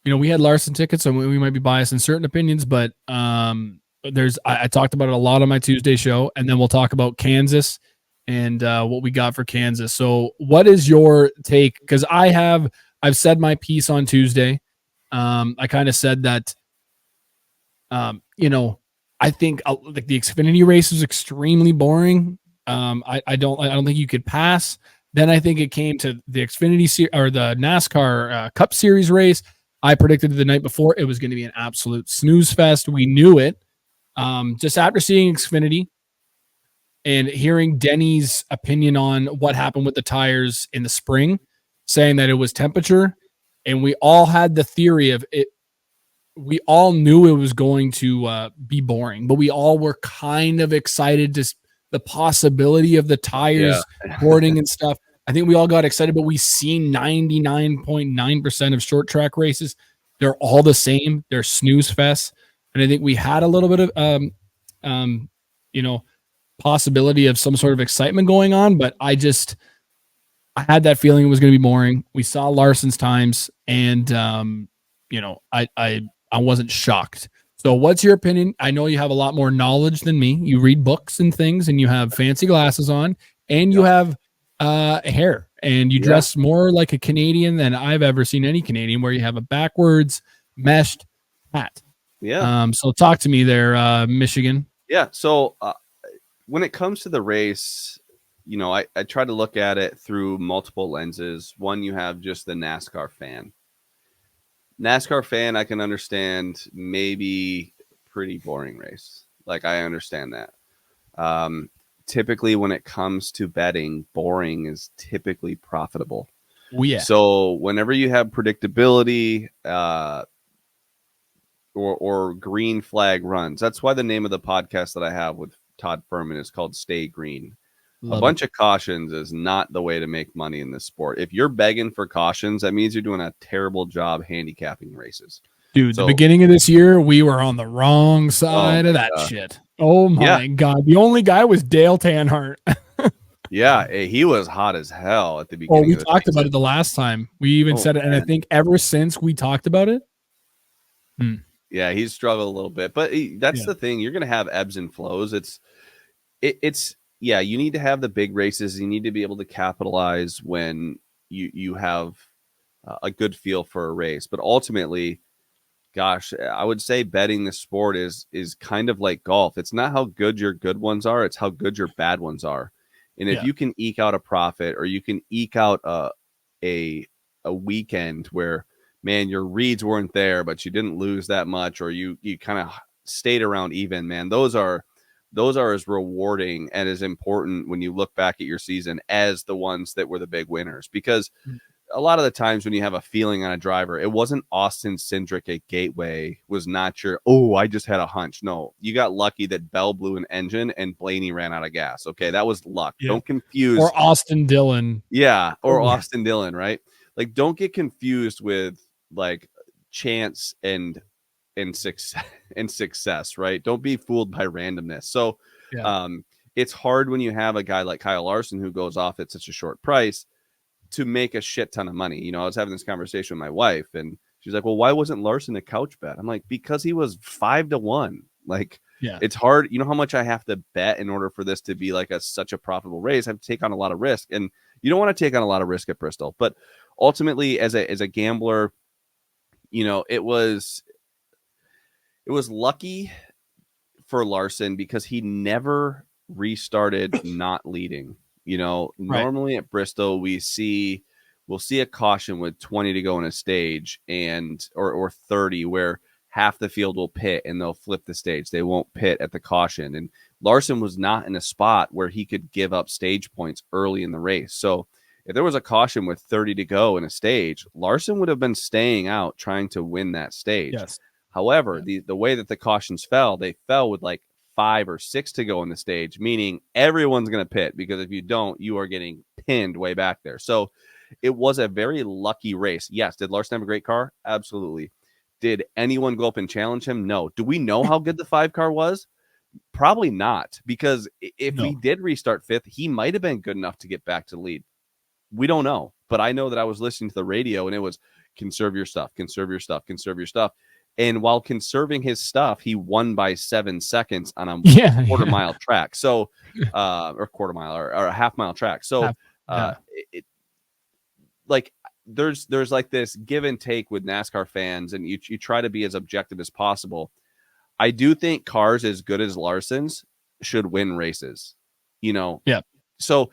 [SPEAKER 1] you know, we had Larson tickets, so we might be biased in certain opinions, but I talked about it a lot on my Tuesday show, and then we'll talk about Kansas and what we got for Kansas. So what is your take? Because I've said my piece on Tuesday. I kind of said that, you know, I think like the Xfinity race was extremely boring. I don't think you could pass. Then I think it came to the Xfinity or the NASCAR Cup Series race. I predicted the night before it was going to be an absolute snooze fest. We knew it. Just after seeing Xfinity and hearing Denny's opinion on what happened with the tires in the spring, saying that it was temperature, and we all had the theory of it. We all knew it was going to be boring, but we all were kind of excited to the possibility of the tires boarding and stuff. I think we all got excited, but we seen 99.9% of short track races. They're all the same. They're snooze fests. And I think we had a little bit of, you know, possibility of some sort of excitement going on, but I had that feeling it was going to be boring. We saw Larson's times, and you know, I wasn't shocked. So what's your opinion? I know you have a lot more knowledge than me. You read books and things, and you have fancy glasses on, and you have hair, and you dress more like a Canadian than I've ever seen any Canadian, where you have a backwards meshed hat.
[SPEAKER 2] Yeah.
[SPEAKER 1] So talk to me there, Michigan.
[SPEAKER 2] Yeah. So when it comes to the race, you know, I try to look at it through multiple lenses. One, you have just the NASCAR fan. I can understand maybe pretty boring race. Like, I understand that. Typically, when it comes to betting, boring is typically profitable.
[SPEAKER 1] Oh, yeah.
[SPEAKER 2] So whenever you have predictability or green flag runs, that's why the name of the podcast that I have with Todd Furman is called Stay Green. A bunch of cautions is not the way to make money in this sport. If you're begging for cautions, that means you're doing a terrible job handicapping races.
[SPEAKER 1] Dude, the beginning of this year, we were on the wrong side of that shit. Oh, my God. The only guy was Dale Earnhardt.
[SPEAKER 2] Yeah, he was hot as hell at the beginning.
[SPEAKER 1] We talked about it the last time. We even said it, and I think ever since we talked about it.
[SPEAKER 2] Yeah, he's struggled a little bit. But that's the thing. You're going to have ebbs and flows. It's you need to have the big races. You need to be able to capitalize when you have a good feel for a race. But ultimately, gosh, I would say betting the sport is kind of like golf. It's not how good your good ones are, it's how good your bad ones are. And if you can eke out a profit, or you can eke out a weekend where, man, your reads weren't there, but you didn't lose that much, or you kind of stayed around even, man, those are as rewarding and as important when you look back at your season as the ones that were the big winners. Because a lot of the times when you have a feeling on a driver, it wasn't Austin Cindric at Gateway was not your, oh, I just had a hunch. No, you got lucky that Bell blew an engine and Blaney ran out of gas. Okay, that was luck. Don't confuse.
[SPEAKER 1] Or Austin Dillon.
[SPEAKER 2] Yeah, or Austin Dillon, right? Like, don't get confused with like chance and success, right? Don't be fooled by randomness. So it's hard when you have a guy like Kyle Larson who goes off at such a short price to make a shit ton of money. You know, I was having this conversation with my wife, and she's like, well, why wasn't Larson a couch bet? I'm like, because he was 5-1. Like, it's hard. You know how much I have to bet in order for this to be like such a profitable race? I have to take on a lot of risk, and you don't want to take on a lot of risk at Bristol. But ultimately, as a gambler, you know, it was lucky for Larson because he never restarted not leading. You know, normally at Bristol, we'll see a caution with 20 to go in a stage, and or 30, where half the field will pit and they'll flip the stage. They won't pit at the caution. And Larson was not in a spot where he could give up stage points early in the race. So if there was a caution with 30 to go in a stage, Larson would have been staying out trying to win that stage.
[SPEAKER 1] Yes.
[SPEAKER 2] However, the way that the cautions fell, they fell with like 5 or 6 to go in the stage, meaning everyone's going to pit, because if you don't, you are getting pinned way back there. So it was a very lucky race. Yes. Did Larson have a great car? Absolutely. Did anyone go up and challenge him? No. Do we know how good the 5 car was? Probably not, because if he did restart 5th, he might have been good enough to get back to the lead. We don't know, but I know that I was listening to the radio and it was conserve your stuff, conserve your stuff, conserve your stuff. And while conserving his stuff, he won by 7 seconds on a quarter mile track. So, or quarter mile or a half mile track. So, like there's like this give and take with NASCAR fans, and you try to be as objective as possible. I do think cars as good as Larson's should win races, you know?
[SPEAKER 1] Yeah.
[SPEAKER 2] So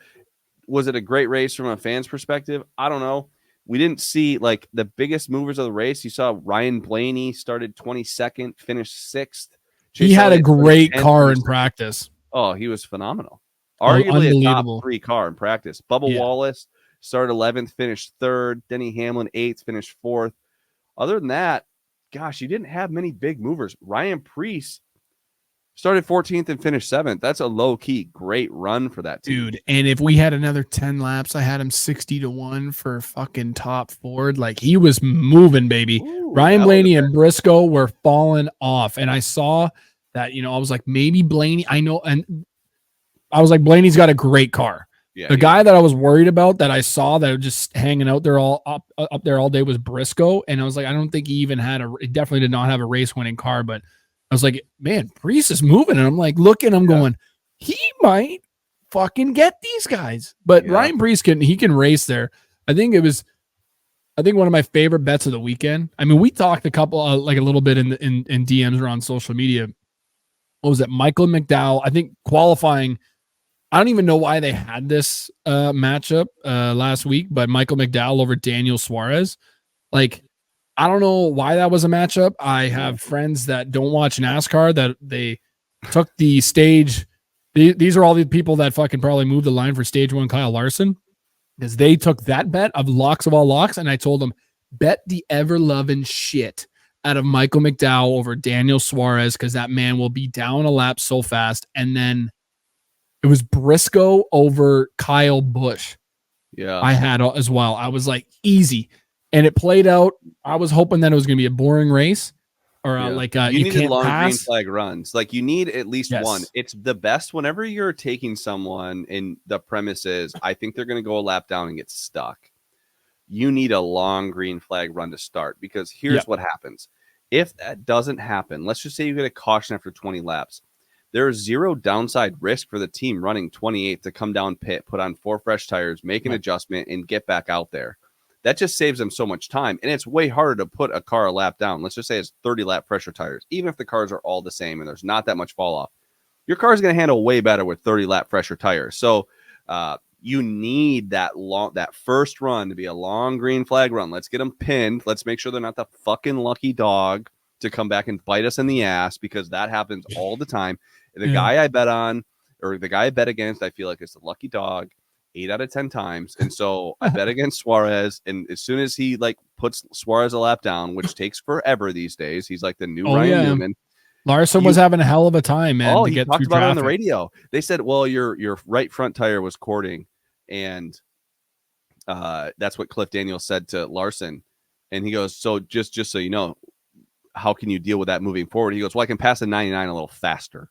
[SPEAKER 2] was it a great race from a fan's perspective? I don't know. We didn't see like the biggest movers of the race. You saw Ryan Blaney started 22nd, finished 6th.
[SPEAKER 1] He had a great car in practice.
[SPEAKER 2] Oh, he was phenomenal. Arguably a top 3 car in practice. Bubba Wallace started 11th, finished 3rd. Denny Hamlin 8th, finished 4th. Other than that, gosh, you didn't have many big movers. Ryan Preece started 14th and finished 7th. That's a low-key great run for that team.
[SPEAKER 1] Dude, and if we had another 10 laps, I had him 60-1 for fucking top Ford. Like, he was moving, baby.
[SPEAKER 2] Ooh,
[SPEAKER 1] Ryan Blaney and Briscoe were falling off. And I saw that, you know, I was like, maybe Blaney, I know. And I was like, Blaney's got a great car. Yeah, the guy that I was worried about that I saw that was just hanging out there all up there all day was Briscoe. And I was like, I don't think he even had he definitely did not have a race winning car, but I was like, man, Preece is moving. And I'm like, looking, I'm going, he might fucking get these guys. But Ryan Preece he can race there. I think one of my favorite bets of the weekend. I mean, we talked a little bit in DMs or on social media. What was it? Michael McDowell, I think qualifying. I don't even know why they had this matchup last week, but Michael McDowell over Daniel Suarez. Like, I don't know why that was a matchup. I have friends that don't watch NASCAR that they took the stage. These are all the people that fucking probably moved the line for stage 1 Kyle Larson, because they took that bet of locks of all locks. And I told them, bet the ever loving shit out of Michael McDowell over Daniel Suarez, because that man will be down a lap so fast. And then it was Briscoe over Kyle Busch.
[SPEAKER 2] Yeah,
[SPEAKER 1] I had as well. I was like, easy. And it played out. I was hoping that it was going to be a boring race, or
[SPEAKER 2] you needed long green flag runs. Like, you need at least one. It's the best whenever you're taking someone and the premise is, I think they're going to go a lap down and get stuck. You need a long green flag run to start, because here's what happens. If that doesn't happen, let's just say you get a caution after 20 laps. There's 0 downside risk for the team running 28th to come down pit, put on 4 fresh tires, make an adjustment, and get back out there. that just saves them so much time. And it's way harder to put a car a lap down. Let's just say it's 30 lap pressure tires. Even if the cars are all the same and there's not that much fall off, your car is going to handle way better with 30 lap pressure tires. So you need that first run to be a long green flag run. Let's get them pinned. Let's make sure they're not the fucking lucky dog to come back and bite us in the ass, because that happens all the time. The guy I bet on, or the guy I bet against, I feel like it's the lucky dog 8 out of 10 times. And so I bet against Suarez. And as soon as he like puts Suarez a lap down, which takes forever these days, he's like the new Ryan Newman.
[SPEAKER 1] Larson was having a hell of a time, man.
[SPEAKER 2] He talked about it on the radio. They said, well, your right front tire was cording. And that's what Cliff Daniels said to Larson. And he goes, so just so you know, how can you deal with that moving forward? He goes, well, I can pass a 99 a little faster.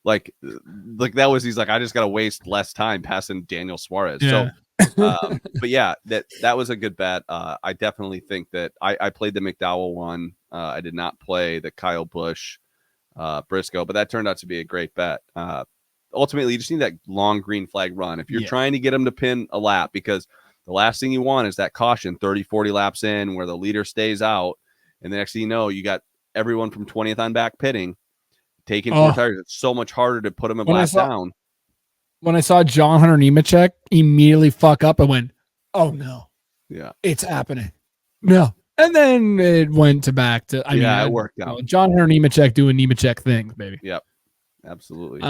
[SPEAKER 2] Like that was, he's like, I just got to waste less time passing Daniel Suarez.
[SPEAKER 1] Yeah.
[SPEAKER 2] So, but yeah, that was a good bet. I definitely think that I played the McDowell one. I did not play the Kyle Busch Briscoe, but that turned out to be a great bet. Ultimately, you just need that long green flag run. If you're trying to get them to pin a lap, because the last thing you want is that caution 30, 40 laps in where the leader stays out. And the next thing you know, you got everyone from 20th on back pitting, taking 4 tires. It's so much harder to put them a lap down.
[SPEAKER 1] When I saw John Hunter Nemechek immediately fuck up, I went, oh no.
[SPEAKER 2] Yeah.
[SPEAKER 1] It's happening. No. And then it went to back to,
[SPEAKER 2] it worked out.
[SPEAKER 1] John Hunter Nemechek doing Nemechek things, baby.
[SPEAKER 2] Yep. Absolutely.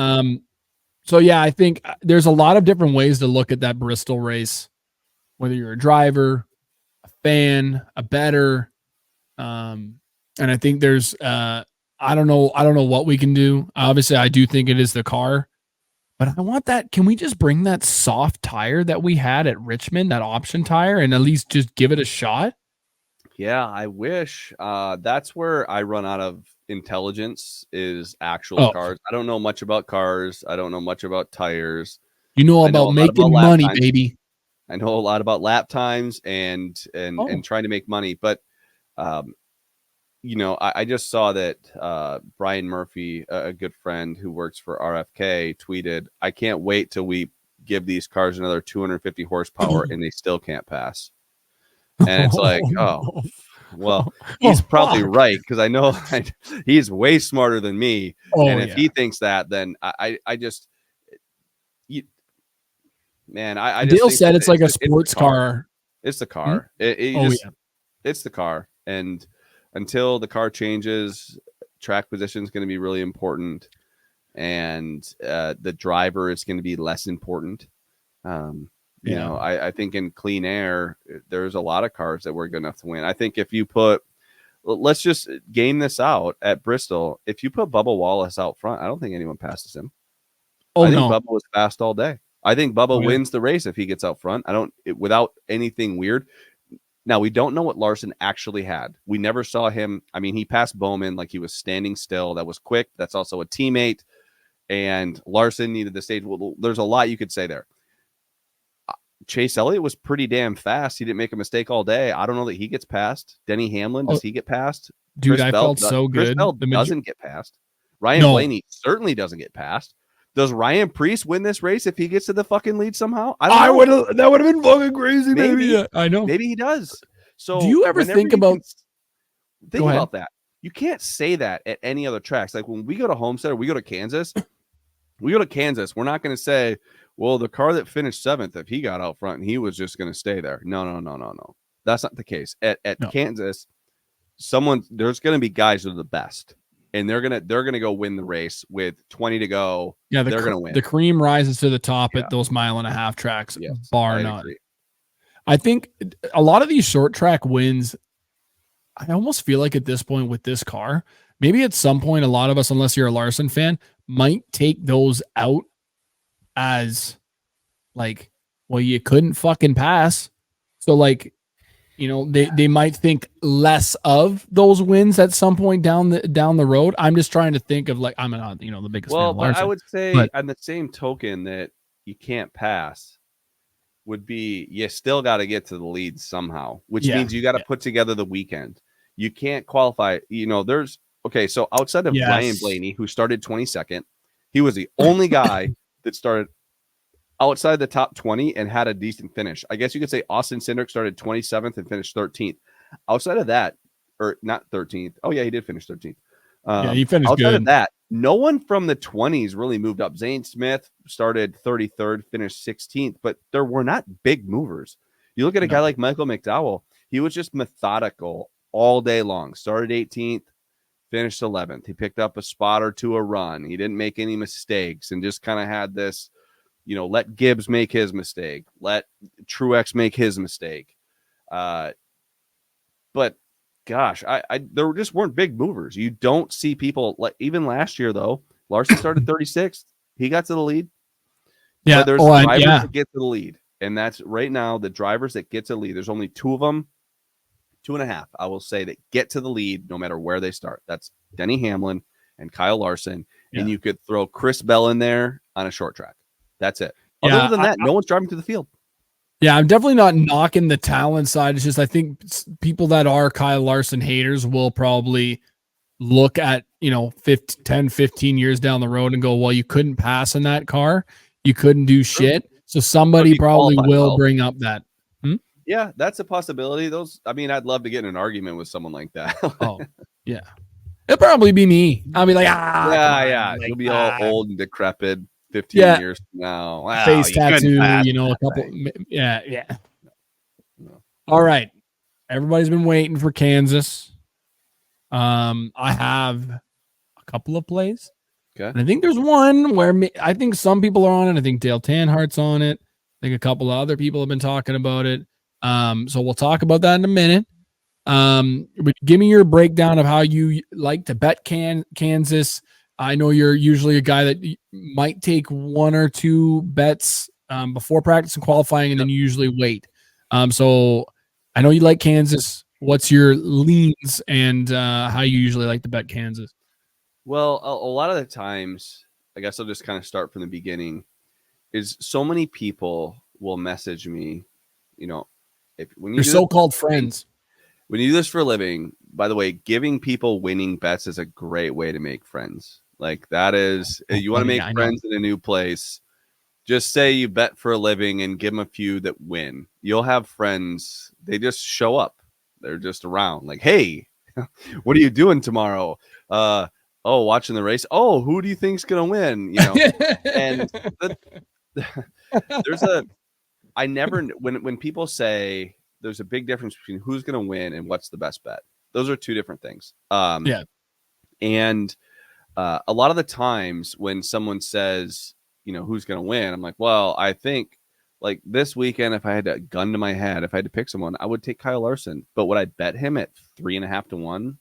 [SPEAKER 1] So yeah, I think there's a lot of different ways to look at that Bristol race, whether you're a driver, a fan, a bettor. And I think there's, I don't know what we can do. Obviously I do think it is the car, but I want that. Can we just bring that soft tire that we had at Richmond, that option tire, and at least just give it a shot?
[SPEAKER 2] Yeah, I wish. That's where I run out of intelligence, is actual cars. I don't know much about cars. I don't know much about tires.
[SPEAKER 1] You know about making money, baby.
[SPEAKER 2] I know a lot about lap times and trying to make money. But, I just saw that Brian Murphy, a good friend who works for RFK, tweeted, I can't wait till we give these cars another 250 horsepower and they still can't pass. And it's like, well, he's probably right, because I know he's way smarter than me. And if he thinks that, then I just
[SPEAKER 1] Dale said it's like a sports car.
[SPEAKER 2] It's the car. It's the car. And until the car changes, track position is going to be really important, and the driver is going to be less important. I think in clean air, there's a lot of cars that we're good enough to win. I think if you let's just game this out at Bristol. If you put Bubba Wallace out front, I don't think anyone passes him. I think Bubba was fast all day. I think Bubba wins the race if he gets out front. Without anything weird. Now, we don't know what Larson actually had. We never saw him. I mean, he passed Bowman like he was standing still. That was quick. That's also a teammate. And Larson needed the stage. Well, there's a lot you could say there. Chase Elliott was pretty damn fast. He didn't make a mistake all day. I don't know that he gets passed. Denny Hamlin, does he get passed?
[SPEAKER 1] Dude, I felt so good.
[SPEAKER 2] Chris Bell doesn't get passed. Ryan Blaney certainly doesn't get passed. Does Ryan Preece win this race if he gets to the fucking lead somehow? That would have been fucking crazy. Maybe. I know. Maybe he does. So
[SPEAKER 1] do you ever think about
[SPEAKER 2] that? You can't say that at any other tracks. Like when we go to Homestead or we go to Kansas, we're not going to say, well, the car that finished 7th, if he got out front and he was just going to stay there. No. That's not the case. At Kansas, there's going to be guys that are the best. And they're gonna go win the race with 20 to go. Yeah, they're gonna win.
[SPEAKER 1] The cream rises to the top at those 1.5-mile tracks, bar none. I think a lot of these short track wins, I almost feel like at this point with this car, maybe at some point, a lot of us, unless you're a Larson fan, might take those out as like, well, you couldn't fucking pass. So like, they might think less of those wins at some point down the road. I'm just trying to think of like, I'm not, the biggest fan of Larson.
[SPEAKER 2] But I would say on the same token that you can't pass would be, you still got to get to the lead somehow, which means you got to put together the weekend. You can't qualify. So outside of Ryan Blaney, who started 22nd, he was the only guy that started outside the top 20 and had a decent finish. I guess you could say Austin Cindric started 27th and finished 13th. Outside of that, or not 13th. Oh yeah, he did finish 13th.
[SPEAKER 1] Yeah, he finished
[SPEAKER 2] outside
[SPEAKER 1] good.
[SPEAKER 2] of that, no one from the 20s really moved up. Zane Smith started 33rd, finished 16th, but there were not big movers. You look at a guy like Michael McDowell, he was just methodical all day long. Started 18th, finished 11th. He picked up a spot or two a run. He didn't make any mistakes and just kind of had this, let Gibbs make his mistake. Let Truex make his mistake. But gosh, there just weren't big movers. You don't see people like even last year though. Larson started 36th. He got to the lead.
[SPEAKER 1] Yeah,
[SPEAKER 2] but there's drivers that get to the lead, and that's right now the drivers that get to the lead. There's only 2 of them, 2.5, I will say, that get to the lead no matter where they start. That's Denny Hamlin and Kyle Larson, and you could throw Chris Bell in there on a short track. That's it. Other than that, no one's driving to the field. Yeah,
[SPEAKER 1] I'm definitely not knocking the talent side. It's just I think people that are Kyle Larson haters will probably look at, 10, 15 years down the road and go, well, you couldn't pass in that car. You couldn't do shit. So somebody probably will bring up that.
[SPEAKER 2] Yeah, that's a possibility. I'd love to get in an argument with someone like that.
[SPEAKER 1] Oh, yeah. It'll probably be me. I'll be like,
[SPEAKER 2] yeah. You'll be all old and decrepit 15 years from now. Wow,
[SPEAKER 1] face tattoo, a couple. Yeah. No. All right. Everybody's been waiting for Kansas. I have a couple of plays.
[SPEAKER 2] Okay.
[SPEAKER 1] And I think there's one where I think some people are on it. I think Dale Tanhart's on it. I think a couple of other people have been talking about it. So we'll talk about that in a minute. But give me your breakdown of how you like to bet Kansas. I know you're usually a guy that might take 1 or 2 bets before practice and qualifying, and then you usually wait. So I know you like Kansas. What's your leans and how you usually like to bet Kansas?
[SPEAKER 2] Well, a lot of the times, I guess I'll just kind of start from the beginning, is so many people will message me, when
[SPEAKER 1] your so-called friends.
[SPEAKER 2] When you do this for a living, by the way, giving people winning bets is a great way to make friends. Like that is, you want to make friends in a new place. Just say you bet for a living and give them a few that win. You'll have friends. They just show up. They're just around like, hey, what are you doing tomorrow? Watching the race. Oh, who do you think's going to win? And when people say there's a big difference between who's going to win and what's the best bet. Those are 2 different things. And a lot of the times when someone says, who's going to win, I'm like, well, I think like this weekend, if I had a gun to my head, if I had to pick someone, I would take Kyle Larson. But would I bet him at 3.5 to 1?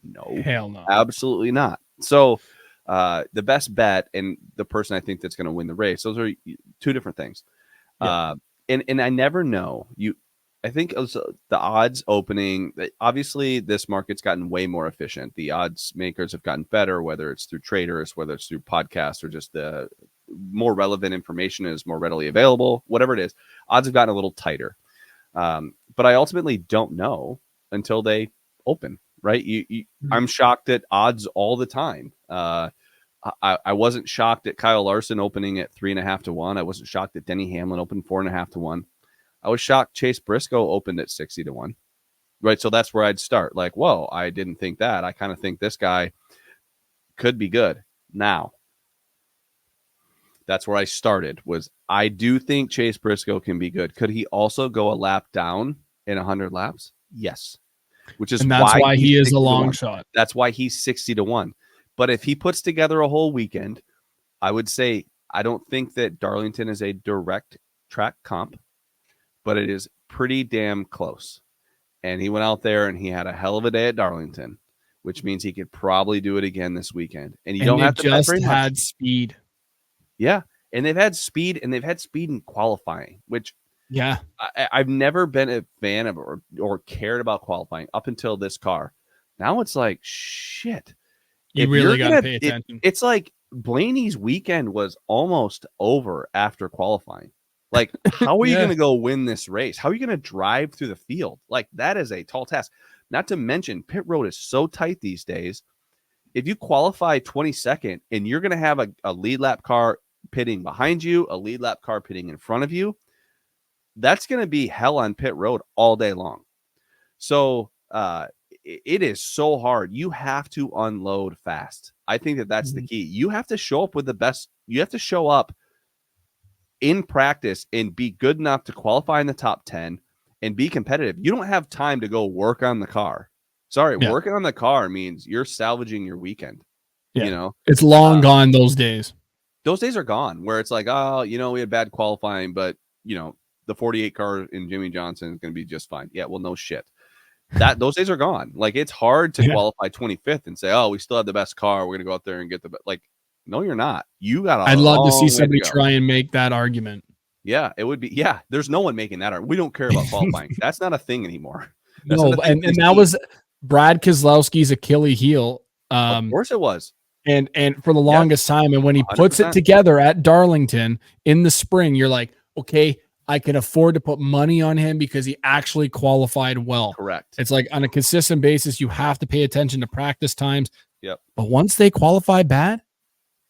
[SPEAKER 2] No,
[SPEAKER 1] hell no,
[SPEAKER 2] absolutely not. So the best bet and the person I think that's going to win the race, those are 2 different things. And I never know. I think it was the odds opening. Obviously, this market's gotten way more efficient. The odds makers have gotten better, whether it's through traders, whether it's through podcasts, or just the more relevant information is more readily available. Whatever it is, odds have gotten a little tighter. But I ultimately don't know until they open. Right? I'm shocked at odds all the time. I wasn't shocked at Kyle Larson opening at 3.5 to 1. I wasn't shocked that Denny Hamlin opened 4.5 to 1. I was shocked Chase Briscoe opened at 60 to 1. Right. So that's where I'd start. Like, whoa, I didn't think that. I kind of think this guy could be good. Now, that's where I started, was I do think Chase Briscoe can be good. Could he also go a lap down in 100 laps? Yes.
[SPEAKER 1] That's why he is a long shot.
[SPEAKER 2] That's why he's 60 to 1. But if he puts together a whole weekend, I would say I don't think that Darlington is a direct track comp, but it is pretty damn close. And he went out there and he had a hell of a day at Darlington, which means he could probably do it again this weekend. And don't have to
[SPEAKER 1] just had speed.
[SPEAKER 2] Yeah. And they've had speed in qualifying, which I've never been a fan of or cared about qualifying up until this car. Now it's like, shit.
[SPEAKER 1] You really got to pay attention.
[SPEAKER 2] It's like Blaney's weekend was almost over after qualifying. Like, how are you going to go win this race? How are you going to drive through the field? Like, that is a tall task. Not to mention, pit road is so tight these days. If you qualify 22nd and you're going to have a lead lap car pitting behind you, a lead lap car pitting in front of you. That's going to be hell on pit road all day long. So it is so hard. You have to unload fast. I think that's the key. You have to show up with the best. You have to show up in practice and be good enough to qualify in the top 10 and be competitive. You don't have time to go work on the car. Sorry, working on the car means you're salvaging your weekend.
[SPEAKER 1] Yeah. It's long gone those days.
[SPEAKER 2] Those days are gone where it's like, oh, we had bad qualifying, but the 48 car in Jimmy Johnson is going to be just fine. Yeah, well, no shit. Those days are gone. Like, it's hard to qualify 25th and say, oh, we still have the best car. We're going to go out there and get the like. No, you're not. You got.
[SPEAKER 1] I'd love to see somebody try and make that argument.
[SPEAKER 2] Yeah, it would be. Yeah, there's no one making that argument. We don't care about qualifying. That's not a thing anymore.
[SPEAKER 1] No, and that was Brad Keselowski's Achilles heel.
[SPEAKER 2] Of course it was.
[SPEAKER 1] And for the longest time, and when he 100%. Puts it together at Darlington in the spring, you're like, okay, I can afford to put money on him because he actually qualified well.
[SPEAKER 2] Correct.
[SPEAKER 1] It's like on a consistent basis, you have to pay attention to practice times.
[SPEAKER 2] Yep.
[SPEAKER 1] But once they qualify bad,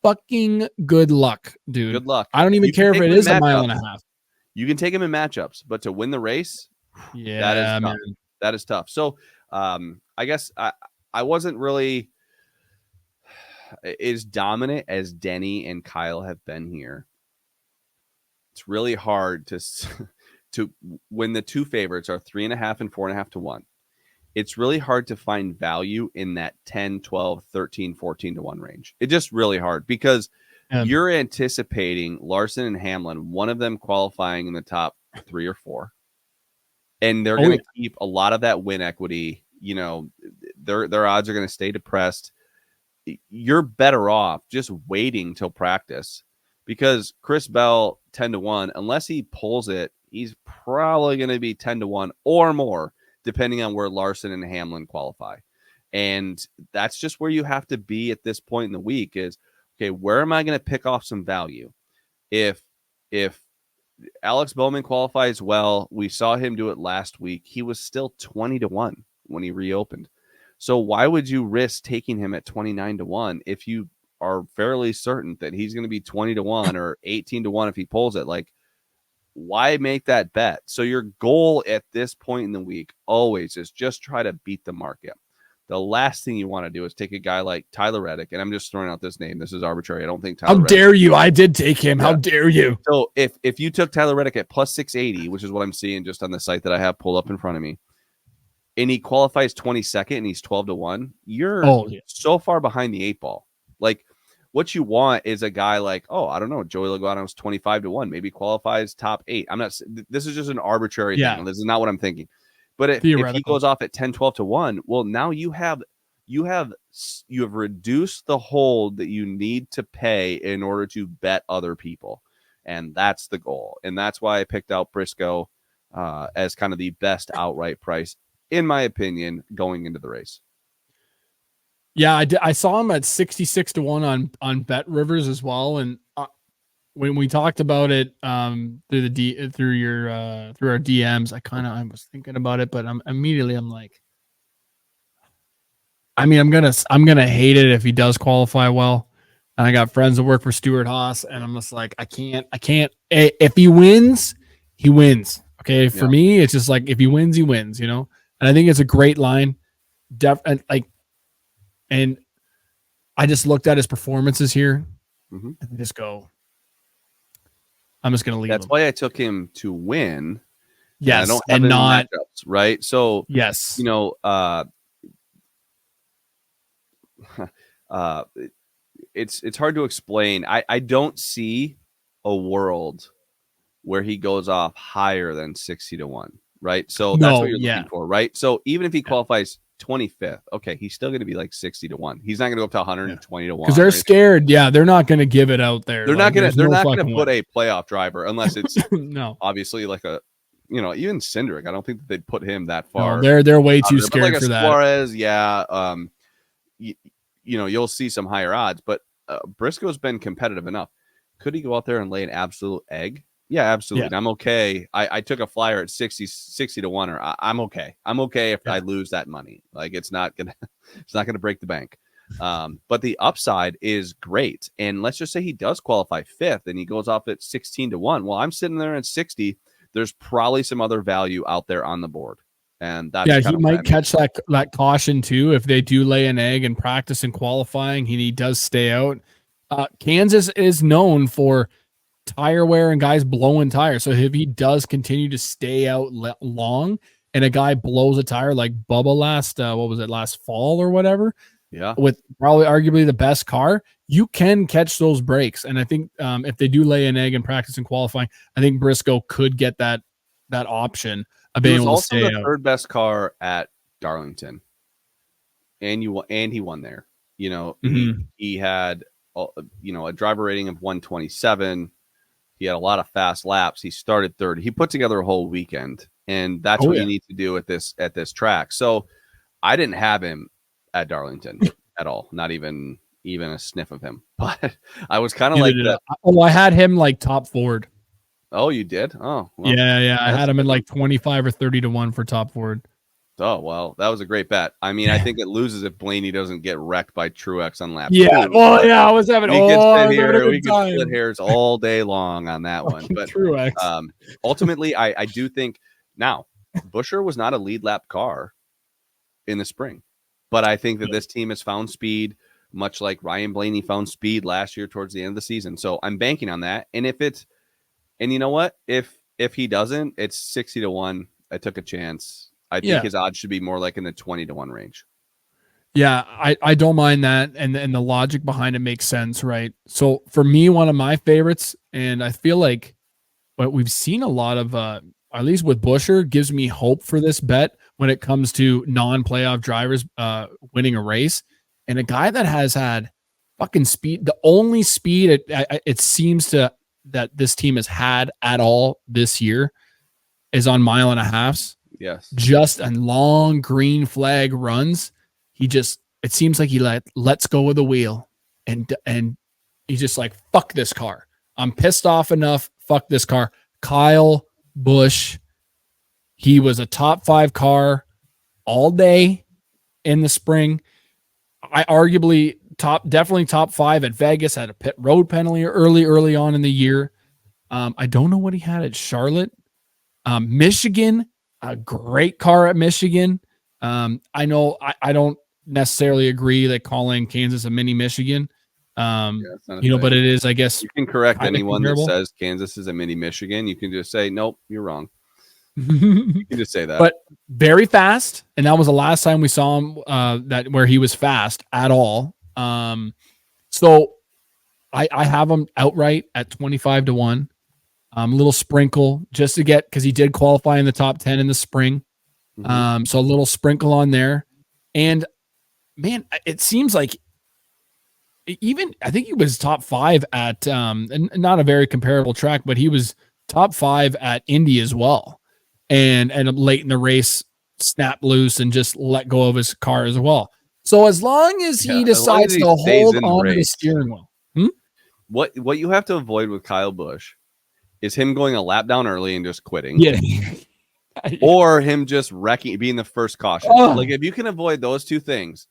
[SPEAKER 1] fucking good luck, dude.
[SPEAKER 2] Good luck.
[SPEAKER 1] I don't even care if it is a mile and a half.
[SPEAKER 2] You can take him in matchups, but to win the race, that is tough. Man. That is tough. So I guess I wasn't really as dominant as Denny and Kyle have been here. It's really hard to when the two favorites are 3.5 and 4.5 to 1. It's really hard to find value in that 10, 12, 13, 14 to 1 range. It's just really hard because you're anticipating Larson and Hamlin, one of them qualifying in the top 3 or 4. And they're going to keep a lot of that win equity. Their odds are going to stay depressed. You're better off just waiting till practice because Chris Bell 10 to 1, unless he pulls it, he's probably going to be 10 to 1 or more, depending on where Larson and Hamlin qualify. And that's just where you have to be at this point in the week is, okay, where am I going to pick off some value? If Alex Bowman qualifies well, we saw him do it last week. He was still 20 to 1 when he reopened. So why would you risk taking him at 29 to 1 if you are fairly certain that he's going to be 20 to 1 or 18 to 1 if he pulls it? Like, why make that bet? So your goal at this point in the week always is just try to beat the market. The last thing you want to do is take a guy like Tyler Reddick, and I'm just throwing out this name. This is arbitrary. I don't think Tyler Reddick.
[SPEAKER 1] How dare you? I did take him. Yeah. How dare you?
[SPEAKER 2] So if you took Tyler Reddick at plus 680, which is what I'm seeing just on the site that I have pulled up in front of me, and he qualifies 22nd and he's 12 to 1, you're so far behind the 8 ball. Like, what you want is a guy like, I don't know, Joey Logano's 25 to 1, maybe qualifies top 8. I'm not, this is just an arbitrary thing. This is not what I'm thinking. But if he goes off at 10, 12 to 1, well, now you have reduced the hold that you need to pay in order to bet other people. And that's the goal. And that's why I picked out Briscoe as kind of the best outright price, in my opinion, going into the race.
[SPEAKER 1] Yeah, I saw him at 66 to 1 on Bet Rivers as well. And when we talked about it through our DMs, I was thinking about it, but I'm like, I mean, I'm gonna hate it if he does qualify well. And I got friends that work for Stuart Haas, and I'm just like, I can't. If he wins, he wins. Okay, for me, it's just like if he wins, he wins. And I think it's a great line. And I just looked at his performances here, and just go, I'm just going to leave
[SPEAKER 2] That's
[SPEAKER 1] him.
[SPEAKER 2] Why I took him to win.
[SPEAKER 1] Yes,
[SPEAKER 2] I don't have any matchups, right? So,
[SPEAKER 1] yes,
[SPEAKER 2] it's hard to explain. I don't see a world where he goes off higher than 60 to 1, right? So that's what you're looking for, right? So even if he qualifies 25th, okay, he's still going to be like 60 to 1. He's not going to go up to 120 to 1
[SPEAKER 1] because they're scared. Yeah, they're not going to give it out there.
[SPEAKER 2] They're not going to put a playoff driver unless it's
[SPEAKER 1] no,
[SPEAKER 2] obviously like a even Cindric. I don't think that they'd put him that far.
[SPEAKER 1] No, they're way too scared for that.
[SPEAKER 2] Suarez, you'll see some higher odds, but Briscoe's been competitive enough. Could he go out there and lay an absolute egg? Yeah, absolutely. Yeah. I'm okay. I took a flyer at 60 to 1, or I'm okay. I'm okay if I lose that money. Like, it's not gonna break the bank. But the upside is great. And let's just say he does qualify 5th and he goes off at 16-1. Well, I'm sitting there at 60. There's probably some other value out there on the board. And that's
[SPEAKER 1] he might catch that caution too if they do lay an egg in practice and qualifying. He does stay out. Kansas is known for tire wear and guys blowing tires. So if he does continue to stay out long and a guy blows a tire like Bubba last fall or whatever, with probably arguably the best car, you can catch those breaks. And I think if they do lay an egg in practice and qualifying, I think Briscoe could get that option of being able to stay out.
[SPEAKER 2] He was also the third best car at Darlington, and he won there. He had a driver rating of 127. He had a lot of fast laps. He started third. He put together a whole weekend, and that's what you need to do at this track. So I didn't have him at Darlington at all, not even a sniff of him. But I was kind of like that.
[SPEAKER 1] I had him like top Ford.
[SPEAKER 2] Oh, you did? Oh,
[SPEAKER 1] well, yeah. I had him in like 25 or 30-1 for top Ford.
[SPEAKER 2] Oh, well, that was a great bet. I mean, I think it loses if Blaney doesn't get wrecked by Truex on lap 2.
[SPEAKER 1] I was having
[SPEAKER 2] we could split hairs all day long on that one. But
[SPEAKER 1] Truex.
[SPEAKER 2] Ultimately, I do think now Buescher was not a lead lap car in the spring, but I think that this team has found speed, much like Ryan Blaney found speed last year towards the end of the season. So I'm banking on that. And you know what? If he doesn't, it's 60-1. I took a chance. I think his odds should be more like in the 20-1 range.
[SPEAKER 1] Yeah, I don't mind that, and the logic behind it makes sense, right? So for me, one of my favorites, and I feel like what we've seen a lot of, at least with Buescher, gives me hope for this bet when it comes to non-playoff drivers winning a race, and a guy that has had fucking speed, the only speed it seems that this team has had at all this year is on 1.5 miles.
[SPEAKER 2] Yes.
[SPEAKER 1] Just on long green flag runs. It seems like he lets go of the wheel and he's just like, fuck this car. I'm pissed off enough. Fuck this car. Kyle Busch. He was a top 5 car all day in the spring. I arguably definitely top 5 at Vegas, had a pit road penalty early on in the year. I don't know what he had at Charlotte. Michigan, a great car at Michigan. I know I don't necessarily agree that calling Kansas a mini Michigan, but it is, I guess.
[SPEAKER 2] You can correct anyone that says Kansas is a mini Michigan. You can just say, nope, you're wrong. You can just say that.
[SPEAKER 1] But very fast, and that was the last time we saw him where he was fast at all. So I have him outright at 25-1. Little sprinkle just to get, because he did qualify in the top 10 in the spring. So a little sprinkle on there. And man, it seems like I think he was top 5 at, and not a very comparable track, but he was top 5 at Indy as well. And late in the race, snapped loose and just let go of his car as well. So as long as he decides to hold on to the steering wheel.
[SPEAKER 2] What you have to avoid with Kyle Busch is him going a lap down early and just quitting.
[SPEAKER 1] Yeah.
[SPEAKER 2] Or him just being the first caution. Like, if you can avoid those two things,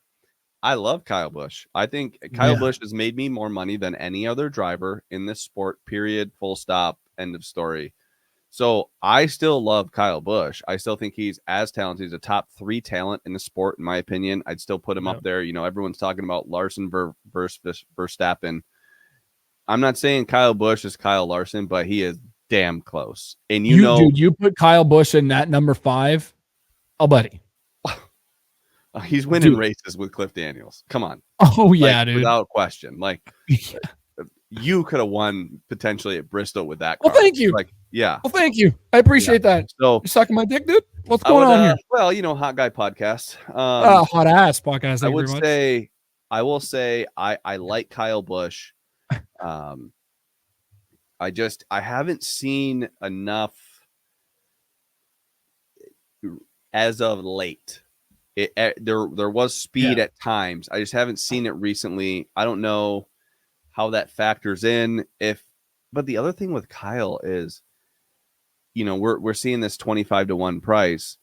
[SPEAKER 2] I love Kyle Busch. I think Kyle Busch has made me more money than any other driver in this sport, period, full stop, end of story. So I still love Kyle Busch. I still think he's as talented. He's a top 3 talent in the sport, in my opinion. I'd still put him up there. Everyone's talking about Larson versus Verstappen. I'm not saying Kyle Busch is Kyle Larson, but he is damn close. And dude,
[SPEAKER 1] you put Kyle Busch in that number 5, buddy.
[SPEAKER 2] He's winning races with Cliff Daniels. Come on.
[SPEAKER 1] Oh yeah, dude.
[SPEAKER 2] Without question. You could have won potentially at Bristol with that car.
[SPEAKER 1] Well, thank you.
[SPEAKER 2] Well,
[SPEAKER 1] thank you. I appreciate that. So you're sucking my dick, dude. What's going on here?
[SPEAKER 2] Well, Hot Guy Podcast.
[SPEAKER 1] Hot Ass Podcast.
[SPEAKER 2] I will say I like Kyle Busch. I haven't seen enough as of late. There was speed at times. I just haven't seen it recently. I don't know how that factors in. But the other thing with Kyle is, we're seeing this 25-1 price.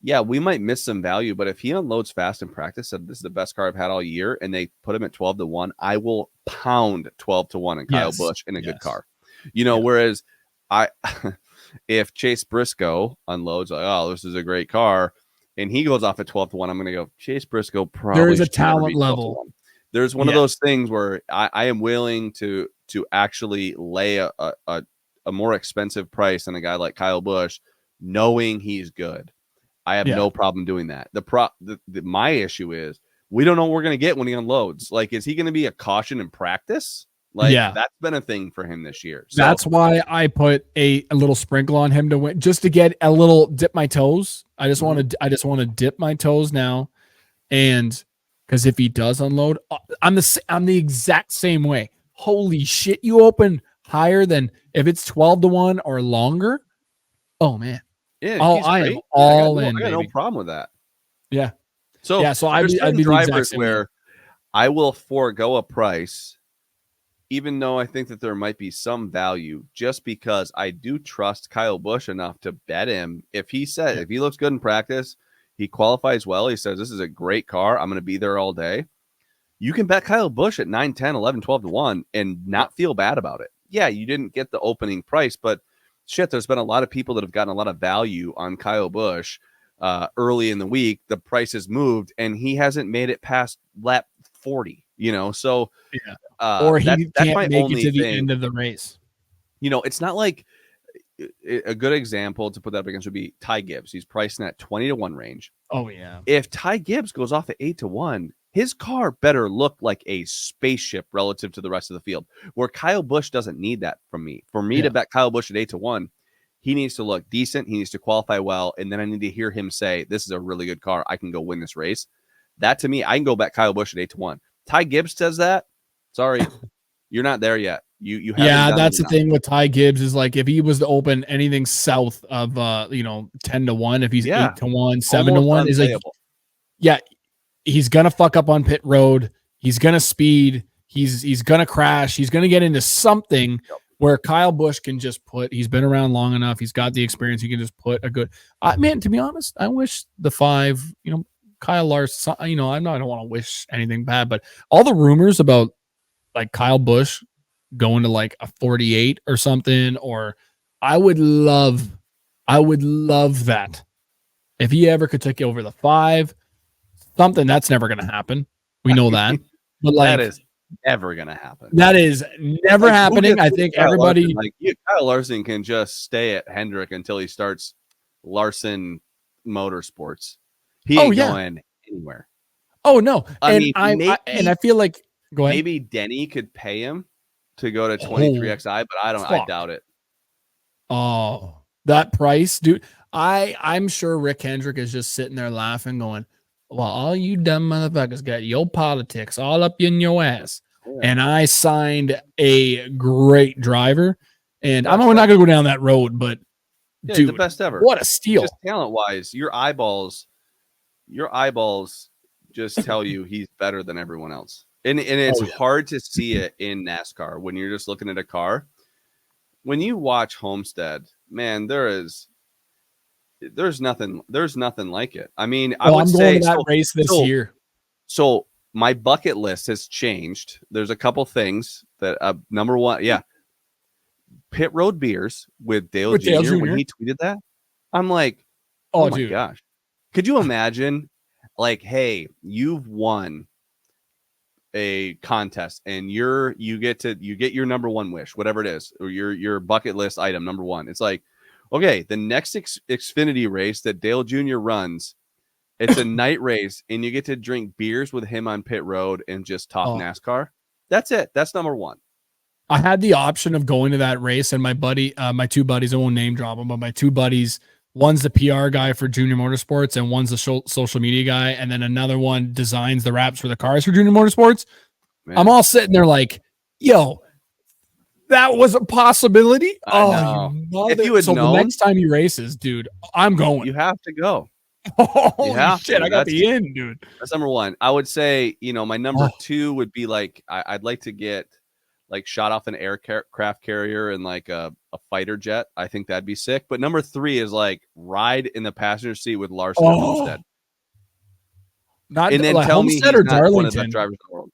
[SPEAKER 2] yeah, we might miss some value, but if he unloads fast in practice, said this is the best car I've had all year, and they put him at 12-1, I will pound 12-1 in Kyle Busch in a good car. Whereas I if Chase Briscoe unloads, like, oh, this is a great car, and he goes off at 12-1, I'm going to go, Chase Briscoe probably
[SPEAKER 1] there is a
[SPEAKER 2] should never
[SPEAKER 1] talent
[SPEAKER 2] be
[SPEAKER 1] level.
[SPEAKER 2] There's one of those things where I am willing to actually lay a more expensive price than a guy like Kyle Busch, knowing he's good. I have no problem doing that. My issue is we don't know what we're going to get when he unloads. Like, is he going to be a caution in practice? Like, that's been a thing for him this year. So
[SPEAKER 1] that's why I put a little sprinkle on him to win, just to get a little dip my toes. I just want to dip my toes now, and because if he does unload, I'm the exact same way. Holy shit! You open higher than if it's 12-1 or longer. Oh man.
[SPEAKER 2] Yeah,
[SPEAKER 1] I am all in.
[SPEAKER 2] I got no problem with that.
[SPEAKER 1] Yeah.
[SPEAKER 2] So
[SPEAKER 1] I'd be
[SPEAKER 2] drivers where I will forego a price, even though I think that there might be some value, just because I do trust Kyle Busch enough to bet him. If he looks good in practice, he qualifies well, he says this is a great car, I'm going to be there all day. You can bet Kyle Busch at 9, 10, 11, 12-1 and not feel bad about it. Yeah, you didn't get the opening price, but shit, there's been a lot of people that have gotten a lot of value on Kyle Busch early in the week. The price has moved, and he hasn't made it past lap 40. So
[SPEAKER 1] or he can't
[SPEAKER 2] my
[SPEAKER 1] make
[SPEAKER 2] only
[SPEAKER 1] it to the
[SPEAKER 2] thing.
[SPEAKER 1] end of the race.
[SPEAKER 2] It's not like a good example to put that up against would be Ty Gibbs. He's priced in that 20-1 range.
[SPEAKER 1] Oh yeah.
[SPEAKER 2] If Ty Gibbs goes off at 8-1, his car better look like a spaceship relative to the rest of the field, where Kyle Busch doesn't need that from me. For me to bet Kyle Busch at 8-1, he needs to look decent. He needs to qualify well. And then I need to hear him say, this is a really good car. I can go win this race. That, to me, I can go bet Kyle Busch at 8-1. Ty Gibbs says that. Sorry, you're not there yet. You haven't
[SPEAKER 1] that's the thing with Ty Gibbs is like if he was to open anything south of 10-1, if he's 8-1, 7-1, is like he's gonna fuck up on pit road. He's gonna speed. He's gonna crash. He's gonna get into something where Kyle Busch can just he's been around long enough. He's got the experience. He can just put a good. Man, to be honest, I wish the 5. Kyle Larson. I don't want to wish anything bad, but all the rumors about like Kyle Busch going to like a 48 or something, or I would love that if he ever could take over the 5. Something that's never going to happen. We know that. But like
[SPEAKER 2] that is never going to happen.
[SPEAKER 1] That is never happening. I think everybody
[SPEAKER 2] Kyle Larson can just stay at Hendrick until he starts Larson Motorsports. He ain't going anywhere.
[SPEAKER 1] Oh no. I feel like go ahead.
[SPEAKER 2] Maybe Denny could pay him to go to 23XI, but I doubt it.
[SPEAKER 1] Oh, that price, dude. I'm sure Rick Hendrick is just sitting there laughing, going, well, all you dumb motherfuckers got your politics all up in your ass. Yeah. And I signed a great driver. And I'm not going to go down that road, but dude,
[SPEAKER 2] the best ever.
[SPEAKER 1] What a steal.
[SPEAKER 2] Just talent-wise, your eyeballs just tell you he's better than everyone else. And it's hard to see it in NASCAR when you're just looking at a car. When you watch Homestead, man, there's nothing like it. I mean, I would say
[SPEAKER 1] that race this year.
[SPEAKER 2] So my bucket list has changed. There's a couple things that number one, pit road beers with Dale Jr. When he tweeted that, I'm like, oh my gosh, could you imagine? Like, hey, you've won a contest and you get your number one wish, whatever it is, or your bucket list item number one. It's like, okay, the next Xfinity race that Dale Jr. runs, it's a night race, and you get to drink beers with him on pit road and just talk NASCAR. That's it. That's number one.
[SPEAKER 1] I had the option of going to that race, and my buddy, my 2 buddies, I won't name drop them, but my 2 buddies, one's the PR guy for Junior Motorsports, and one's the social media guy, and then another one designs the wraps for the cars for Junior Motorsports. Man. I'm all sitting there like, yo, that was a possibility.
[SPEAKER 2] If you had known,
[SPEAKER 1] the next time he races, dude, I'm going.
[SPEAKER 2] You have to go.
[SPEAKER 1] Holy shit, I got the in, dude.
[SPEAKER 2] That's number one. I would say, my number 2 would be like, I'd like to get like shot off an aircraft carrier and like a a fighter jet. I think that'd be sick. But number 3 is like ride in the passenger seat with Larson at Homestead.
[SPEAKER 1] Not
[SPEAKER 2] And then
[SPEAKER 1] like
[SPEAKER 2] tell me
[SPEAKER 1] Homestead
[SPEAKER 2] he's
[SPEAKER 1] or
[SPEAKER 2] not one of the
[SPEAKER 1] Darlington.
[SPEAKER 2] drivers in the world.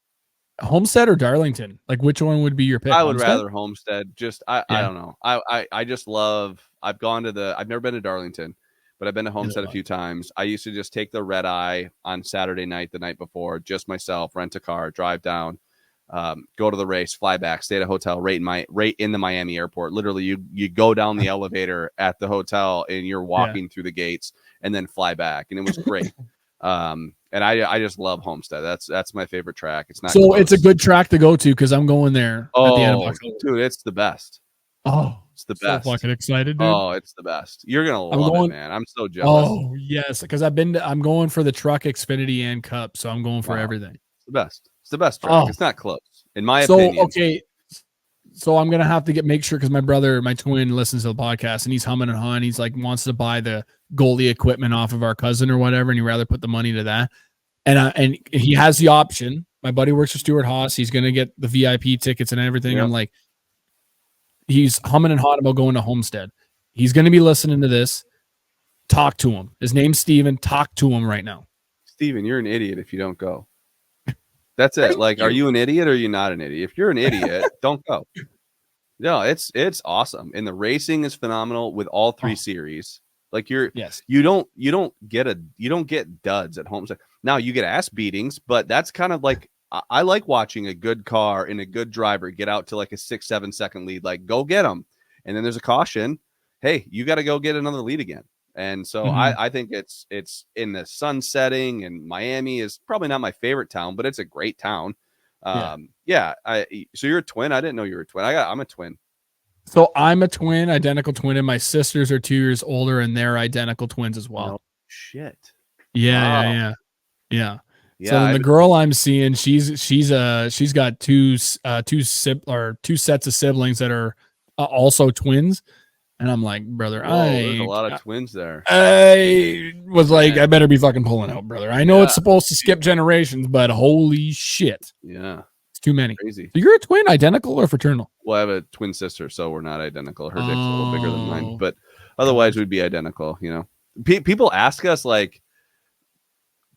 [SPEAKER 1] Homestead or Darlington? Like which one would be your pick?
[SPEAKER 2] I would
[SPEAKER 1] Homestead?
[SPEAKER 2] rather Homestead. Just I don't know. I just love. I've never been to Darlington, but I've been to Homestead a few times. I used to just take the red eye on Saturday night, the night before, just myself, rent a car, drive down, go to the race, fly back, stay at a hotel right in the Miami airport. Literally, you go down the elevator at the hotel and you're walking through the gates and then fly back, and it was great. And I just love Homestead. That's my favorite track. It's not
[SPEAKER 1] so
[SPEAKER 2] close.
[SPEAKER 1] It's a good track to go to because I'm going there at the end of October.
[SPEAKER 2] Dude, it's the best.
[SPEAKER 1] Oh,
[SPEAKER 2] it's the best.
[SPEAKER 1] So fucking excited, dude.
[SPEAKER 2] Oh, it's the best. You're gonna love it, man. I'm so jealous.
[SPEAKER 1] Oh yes, because I'm going for the truck, Xfinity, and Cup, so I'm going for everything.
[SPEAKER 2] It's the best. It's the best track. Oh. It's not close, in my opinion.
[SPEAKER 1] Okay. So I'm gonna have to make sure because my twin, listens to the podcast and he's humming and hawing. He's like wants to buy the goalie equipment off of our cousin or whatever, and he'd rather put the money to that. And he has the option. My buddy works for Stuart Haas. He's gonna get the VIP tickets and everything. Yep. I'm like, he's humming and hawing about going to Homestead. He's gonna be listening to this. Talk to him. His name's Steven. Talk to him right now.
[SPEAKER 2] Steven, you're an idiot if you don't go. That's it. Like, are you an idiot or are you not an idiot? If you're an idiot, don't go. No, it's awesome. And the racing is phenomenal with all 3 series. Like you don't get duds at Homestead. Now you get ass beatings, but that's kind of like I like watching a good car and a good driver get out to like a 6-7 second lead. Like go get them, and then there's a caution. Hey, you got to go get another lead again. And so I think it's in the sun setting, and Miami is probably not my favorite town, but it's a great town. So you're a twin. I didn't know you were a twin. I'm a twin.
[SPEAKER 1] So I'm a twin, identical twin, and my sisters are 2 years older, and they're identical twins as well.
[SPEAKER 2] No shit.
[SPEAKER 1] Yeah. So the girl I'm seeing, she's got two sets of siblings that are also twins, and I'm like, brother,
[SPEAKER 2] there's a lot of twins there.
[SPEAKER 1] I was like, I better be fucking pulling out, brother. I know it's supposed to skip generations, but holy shit, it's too many.
[SPEAKER 2] Crazy.
[SPEAKER 1] So you're a twin, identical or fraternal?
[SPEAKER 2] Well, I have a twin sister, so we're not identical. Her dick's a little bigger than mine, but otherwise we'd be identical. You know, people ask us, like,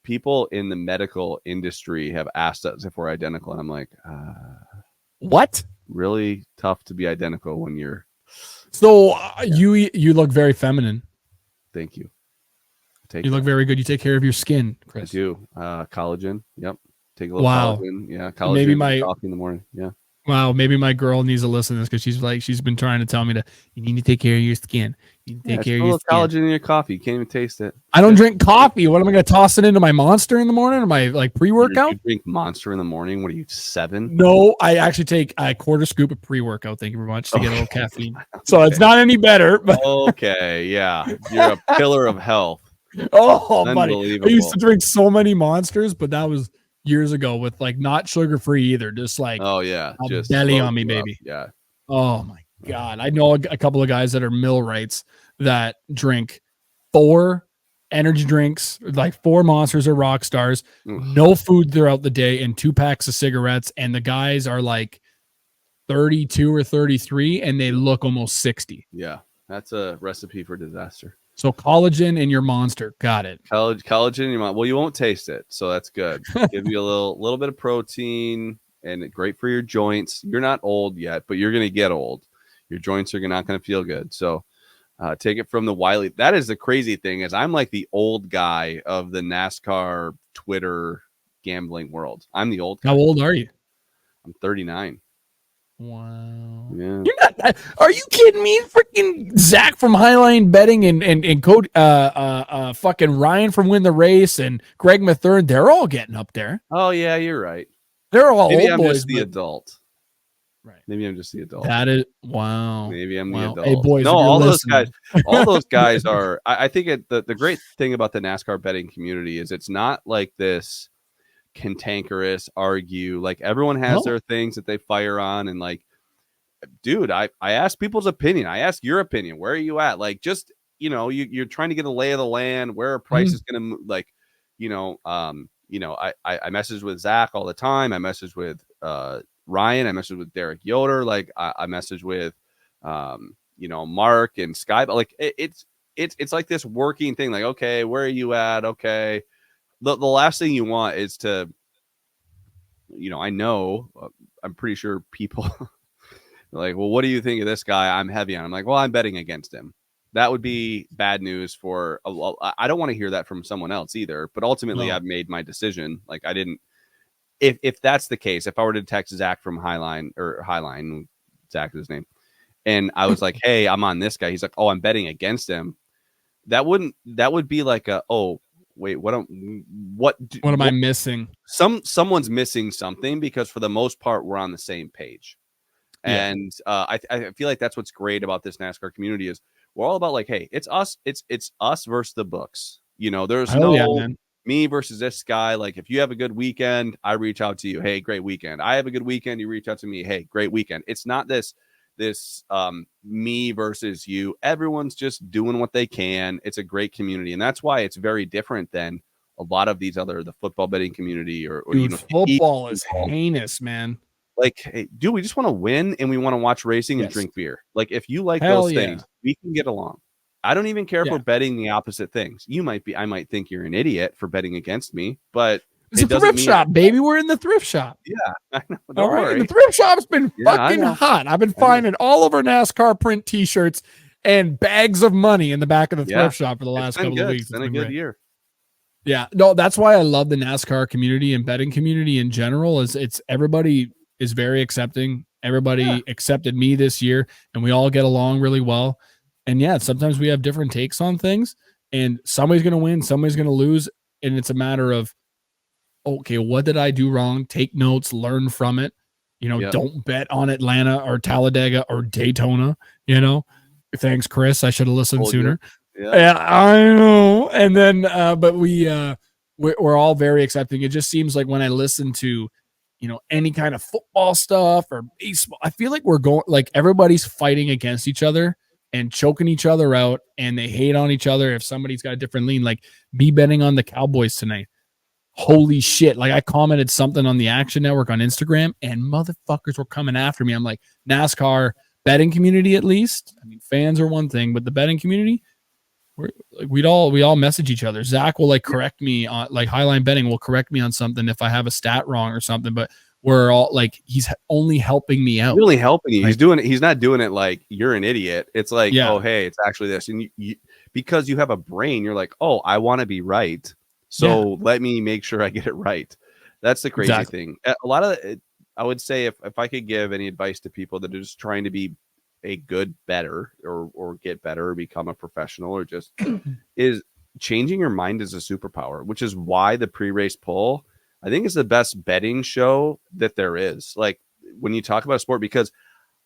[SPEAKER 2] people in the medical industry have asked us if we're identical, and I'm like,
[SPEAKER 1] what?
[SPEAKER 2] Really tough to be identical when you're.
[SPEAKER 1] So you look very feminine.
[SPEAKER 2] Thank you.
[SPEAKER 1] You look very good. You take care of your skin, Chris.
[SPEAKER 2] I do. Collagen. Yep. Take a little collagen. Yeah. Collagen.
[SPEAKER 1] Maybe my
[SPEAKER 2] coffee in the morning. Yeah.
[SPEAKER 1] Wow, maybe my girl needs to listen to this because she's been trying to tell me you need to take care of your skin. You need to take care of your skin.
[SPEAKER 2] Collagen in your coffee. You can't even taste it.
[SPEAKER 1] I don't drink coffee. What am I going to toss it into my Monster in the morning or my pre-workout?
[SPEAKER 2] You drink Monster in the morning? What are you, 7?
[SPEAKER 1] No, I actually take a quarter scoop of pre-workout. Thank you very much to get a little caffeine. So it's not any better. But
[SPEAKER 2] okay, yeah, you're a pillar of health.
[SPEAKER 1] Oh, buddy, I used to drink so many Monsters, but that was years ago with like not sugar free either, just like just belly on me, baby.
[SPEAKER 2] Yeah.
[SPEAKER 1] Oh my god, I know a couple of guys that are millwrights that drink 4 energy drinks, like 4 Monsters or Rock Stars, no food throughout the day, and 2 packs of cigarettes. And the guys are like 32 or 33, and they look almost 60.
[SPEAKER 2] Yeah, that's a recipe for disaster.
[SPEAKER 1] So collagen in your Monster. Got it.
[SPEAKER 2] Collagen in your Monster. Well, you won't taste it, so that's good. Give you a little bit of protein, and great for your joints. You're not old yet, but you're going to get old. Your joints are not going to feel good. So take it from the wily. That is the crazy thing, is I'm like the old guy of the NASCAR Twitter gambling world. I'm the old guy.
[SPEAKER 1] How old are you?
[SPEAKER 2] I'm 39.
[SPEAKER 1] Wow.
[SPEAKER 2] Yeah.
[SPEAKER 1] You're not. Are you kidding me? Freaking Zach from Highline Betting and Code fucking Ryan from Win the Race and Greg Mathern, they're all getting up there.
[SPEAKER 2] Oh yeah, you're right.
[SPEAKER 1] They're all
[SPEAKER 2] Maybe
[SPEAKER 1] old
[SPEAKER 2] I'm
[SPEAKER 1] boys,
[SPEAKER 2] just the adult.
[SPEAKER 1] Right.
[SPEAKER 2] Maybe I'm just the adult.
[SPEAKER 1] That is wow.
[SPEAKER 2] Maybe I'm the adult.
[SPEAKER 1] Hey boys,
[SPEAKER 2] no, all those guys are. I think the great thing about the NASCAR betting community is it's not like this cantankerous argue. Like everyone has their things that they fire on, and like, dude, I ask people's opinion. I ask your opinion. Where are you at? Like, just you're trying to get a lay of the land, where a price is going to like, I message with Zach all the time. I message with Ryan. I message with Derek Yoder. Like I message with Mark and Sky, but like it's like this working thing. Like, okay, where are you at? Okay, the last thing you want is to, I know, I'm pretty sure people are like, well, what do you think of this guy? I'm heavy on. I'm like, well, I'm betting against him. That would be bad news for I don't want to hear that from someone else either. But ultimately, I've made my decision. Like, I didn't. If that's the case, if I were to text Zach from Highline, Zach is his name, and I was like, hey, I'm on this guy. He's like, oh, I'm betting against him. That would be like wait, what
[SPEAKER 1] am I missing?
[SPEAKER 2] Someone's missing something, because for the most part, we're on the same page. And I feel like that's what's great about this NASCAR community is we're all about like, hey, it's us versus the books. There's me versus this guy. Like, if you have a good weekend, I reach out to you. Hey, great weekend. I have a good weekend. You reach out to me. Hey, great weekend. It's not this me versus you. Everyone's just doing what they can. It's a great community, and that's why it's very different than a lot of these the football betting community or
[SPEAKER 1] dude, football is heinous, man.
[SPEAKER 2] Like, hey, dude, we just want to win and we want to watch racing and drink beer. Like, if you like those things, we can get along. I don't even care if we're betting the opposite things. I might think you're an idiot for betting against me, but
[SPEAKER 1] it's a thrift shop, baby. We're in the thrift shop.
[SPEAKER 2] Yeah, I know.
[SPEAKER 1] All right, and the thrift shop's been fucking hot. I've been finding all over NASCAR print T-shirts and bags of money in the back of the thrift shop for the last couple of weeks.
[SPEAKER 2] It's been a good year.
[SPEAKER 1] Yeah, no, that's why I love the NASCAR community and betting community in general. It's everybody is very accepting. Everybody accepted me this year, and we all get along really well. And sometimes we have different takes on things, and somebody's going to win, somebody's going to lose, and it's a matter of, okay, what did I do wrong? Take notes, learn from it. Don't bet on Atlanta or Talladega or Daytona. Thanks, Chris. I should have listened sooner. Yeah, I know. And then, but we're all very accepting. It just seems like when I listen to, any kind of football stuff or baseball, I feel like we're going, like, everybody's fighting against each other and choking each other out, and they hate on each other if somebody's got a different lean. Like me betting on the Cowboys tonight. Holy shit. Like, I commented something on the Action Network on Instagram, and motherfuckers were coming after me. I'm like, NASCAR betting community, at least. I mean, fans are one thing, but the betting community, we all message each other. Zach will correct me on, Highline Betting will correct me on something if I have a stat wrong or something, but we're all he's only helping me out.
[SPEAKER 2] He's only helping you. He's not doing it like you're an idiot. It's like, oh, hey, it's actually this. And you, because you have a brain, you're like, oh, I want to be right. So let me make sure I get it right. That's the crazy thing. A lot of it, I would say if I could give any advice to people that are just trying to be a good better or get better or become a professional or just is changing your mind is a superpower, which is why the pre-race poll, I think, is the best betting show that there is. Like, when you talk about sport, because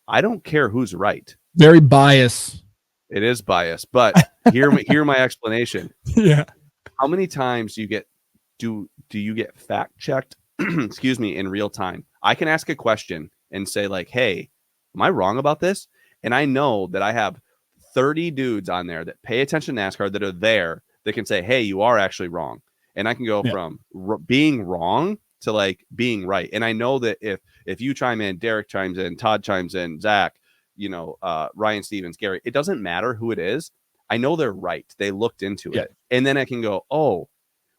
[SPEAKER 2] I don't care who's right.
[SPEAKER 1] Very biased.
[SPEAKER 2] It is biased, but hear my explanation.
[SPEAKER 1] Yeah.
[SPEAKER 2] How many times do you get fact checked, excuse me, in real time? I can ask a question and say like, hey, am I wrong about this? And I know that I have 30 dudes on there that pay attention to NASCAR that are there that can say, hey, you are actually wrong. And I can go from being wrong to being right. And I know that if you chime in, Derek chimes in, Todd chimes in, Zach, Ryan Stevens, Gary, it doesn't matter who it is. I know they're right. They looked into it. And then I can go, oh,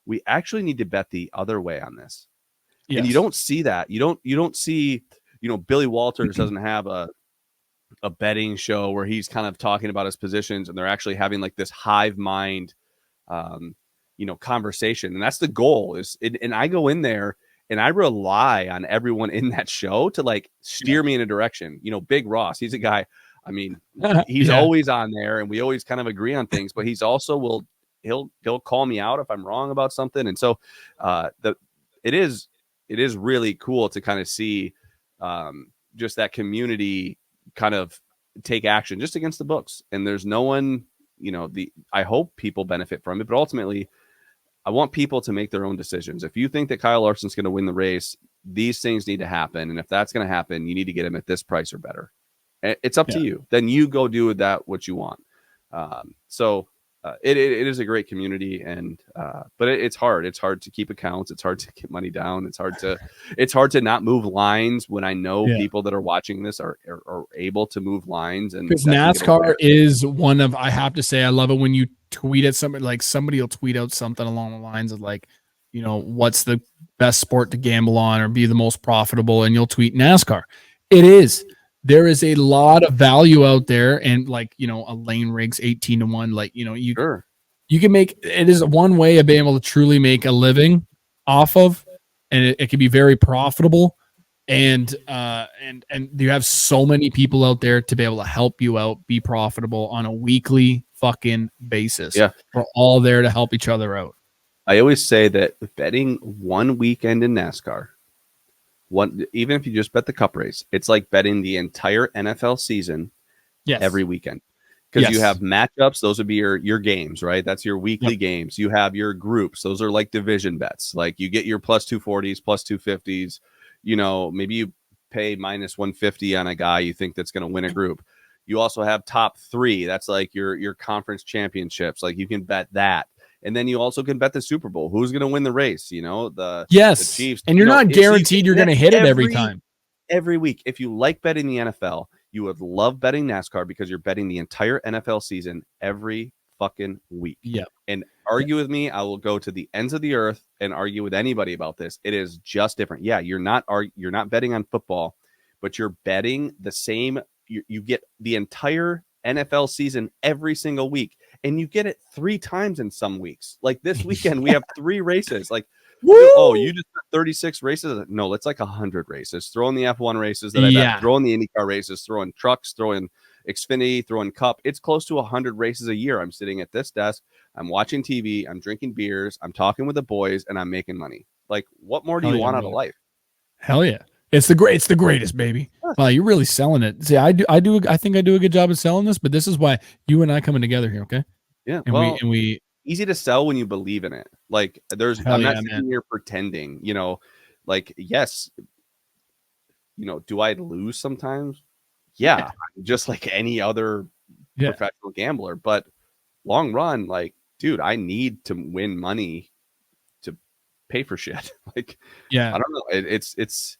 [SPEAKER 2] we actually need to bet the other way on this. Yes. And you don't see that. You don't see, Billy Walters doesn't have a betting show where he's kind of talking about his positions and they're actually having this hive mind, conversation. And that's the goal and I go in there and I rely on everyone in that show to steer me in a direction. Big Ross, he's a guy, I mean, he's always on there and we always kind of agree on things, but he's also he'll call me out if I'm wrong about something. And so it is really cool to kind of see just that community kind of take action just against the books. And there's no one, I hope people benefit from it, but ultimately I want people to make their own decisions. If you think that Kyle Larson's going to win the race, these things need to happen. And if that's going to happen, you need to get him at this price or better. It's up to you. Then you go do with that what you want. So it is a great community, and but it's hard. It's hard to keep accounts. It's hard to get money down. It's hard to not move lines when I know people that are watching this are able to move lines. And
[SPEAKER 1] because NASCAR is one of, I have to say, I love it when you tweet at somebody, like somebody will tweet out something along the lines of like, what's the best sport to gamble on or be the most profitable, and you'll tweet NASCAR. It is. There is a lot of value out there, and like, a lane rig's 18-1. Like, you can make, it is one way of being able to truly make a living off of, and it can be very profitable. And you have so many people out there to be able to help you out, be profitable on a weekly fucking basis.
[SPEAKER 2] Yeah.
[SPEAKER 1] We're all there to help each other out.
[SPEAKER 2] I always say that betting one weekend in NASCAR, even if you just bet the cup race, it's like betting the entire NFL season every weekend. Because you have matchups, those would be your games, right? That's your weekly games. You have your groups, those are like division bets. Like you get your plus 240s, plus 250s. Maybe you pay minus 150 on a guy you think that's going to win a group. You also have top 3. That's like your conference championships. Like you can bet that. And then you also can bet the Super Bowl. Who's going to win the race? The Chiefs.
[SPEAKER 1] And you're not guaranteed you're going to hit it every time.
[SPEAKER 2] Every week. If you like betting the NFL, you would love betting NASCAR because you're betting the entire NFL season every fucking week.
[SPEAKER 1] Yeah.
[SPEAKER 2] And argue with me, I will go to the ends of the earth and argue with anybody about this. It is just different. Yeah, you're not betting on football, but you're betting the same. You get the entire NFL season every single week, and you get it 3 times in some weeks. Like this weekend, we have 3 races. Like, you just got 36 races? No, it's like 100 races. Throw in the F1 races that I bet, throw in the IndyCar races, throw in trucks, throw in Xfinity, throw in Cup. It's close to 100 races a year. I'm sitting at this desk, I'm watching TV, I'm drinking beers, I'm talking with the boys, and I'm making money. Like, what more do you want out of life?
[SPEAKER 1] Hell yeah. It's the greatest, baby. Wow, you're really selling it. See, I think I do a good job of selling this, but this is why you and I coming together here, okay?
[SPEAKER 2] Yeah.
[SPEAKER 1] And we
[SPEAKER 2] easy to sell when you believe in it. Like I'm not sitting here pretending, like, yes, do I lose sometimes? Yeah. Just like any other professional gambler, but long run, like, dude, I need to win money to pay for shit. Like, I don't know. It's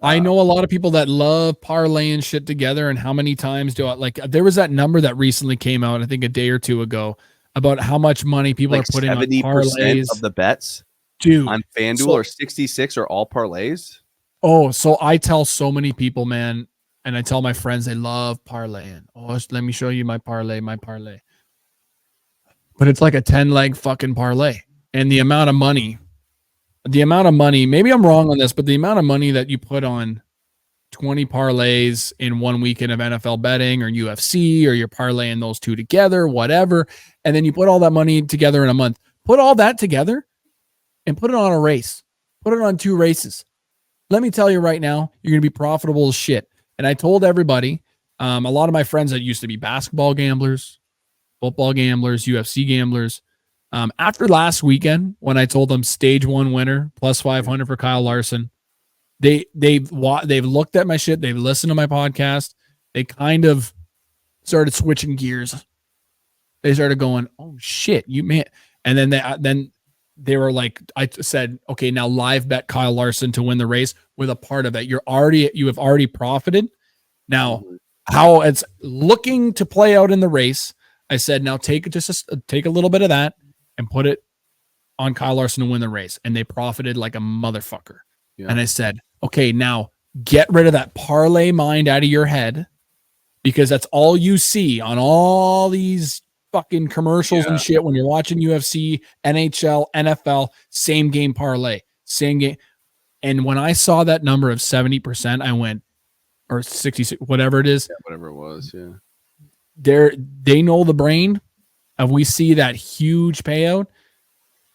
[SPEAKER 1] I know a lot of people that love parlaying shit together, and how many times there was that number that recently came out, I think a day or two ago, about how much money people are putting on parlays
[SPEAKER 2] of the bets,
[SPEAKER 1] dude,
[SPEAKER 2] on FanDuel or 66 are all parlays.
[SPEAKER 1] Oh, so I tell so many people, man, and I tell my friends they love parlaying. Oh, let me show you my parlay. But it's like a 10-leg fucking parlay, and the amount of money, maybe I'm wrong on this, but the amount of money that you put on 20 parlays in one weekend of NFL betting or UFC, or you're parlaying those two together, whatever, and then you put all that money together in a month, put all that together and put it on a race, put it on 2 races. Let me tell you right now, you're going to be profitable as shit. And I told everybody, a lot of my friends that used to be basketball gamblers, football gamblers, UFC gamblers, after last weekend, when I told them stage 1 winner plus 500 for Kyle Larson, they've looked at my shit. They've listened to my podcast. They kind of started switching gears. They started going, "Oh shit, you man!" And then they were like, I said, "Okay, now live bet Kyle Larson to win the race with a part of it. You have already profited. Now, how it's looking to play out in the race." I said, "Now take a little bit of that and put it on Kyle Larson to win the race," and they profited like a motherfucker. Yeah. And I said, "Okay, now get rid of that parlay mind out of your head, because that's all you see on all these fucking commercials and shit when you're watching UFC, NHL, NFL, same game parlay, same game." And when I saw that number of 70%, I went, or 66, whatever it is.
[SPEAKER 2] Yeah, whatever it was, yeah.
[SPEAKER 1] They know the brain of, we see that huge payout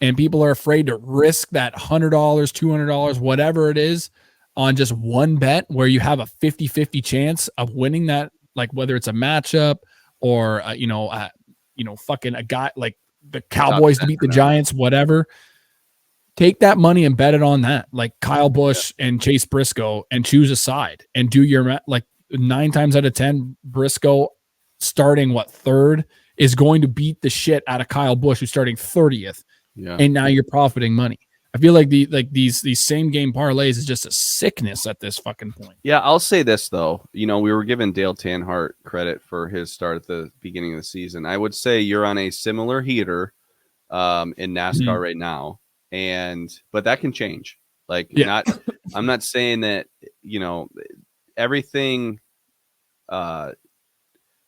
[SPEAKER 1] and people are afraid to risk that $100, $200, whatever it is, on just one bet where you have a 50-50 chance of winning that, like whether it's a matchup or fucking a guy like the Cowboys to beat the Giants, whatever. Take that money and bet it on that, like Kyle Busch and Chase Briscoe, and choose a side and do your, like 9 times out of 10, Briscoe starting 3rd is going to beat the shit out of Kyle Busch, who's starting 30th.
[SPEAKER 2] Yeah.
[SPEAKER 1] And now you're profiting money. I feel like these same game parlays is just a sickness at this fucking point.
[SPEAKER 2] Yeah, I'll say this though. We were giving Dale Earnhardt credit for his start at the beginning of the season. I would say you're on a similar heater in NASCAR right now, but that can change. I'm not saying that everything.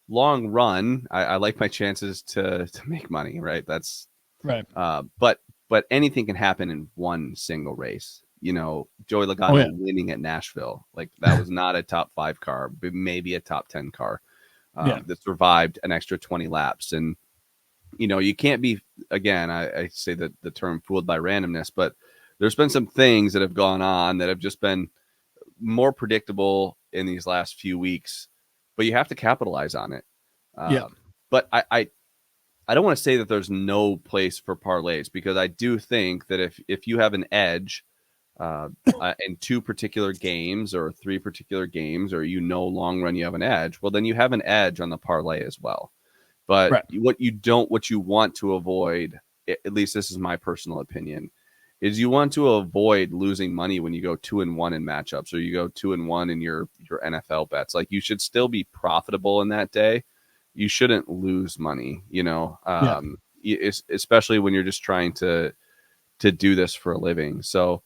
[SPEAKER 2] Long run, I like my chances to make money. Right, that's
[SPEAKER 1] right.
[SPEAKER 2] But anything can happen in one single race. Joey Logano winning at Nashville, like that was not a top 5 car, but maybe a top 10 car that survived an extra 20 laps. And, you can't be, again, I say that the term fooled by randomness, but there's been some things that have gone on that have just been more predictable in these last few weeks, but you have to capitalize on it. But I don't want to say that there's no place for parlays, because I do think that if you have an edge in 2 particular games or 3 particular games, or long run you have an edge, well, then you have an edge on the parlay as well. But what you want to avoid, at least this is my personal opinion, is you want to avoid losing money when you go 2-1 in matchups, or you go 2-1 in your NFL bets. Like, you should still be profitable in that day. You shouldn't lose money, especially when you're just trying to do this for a living. So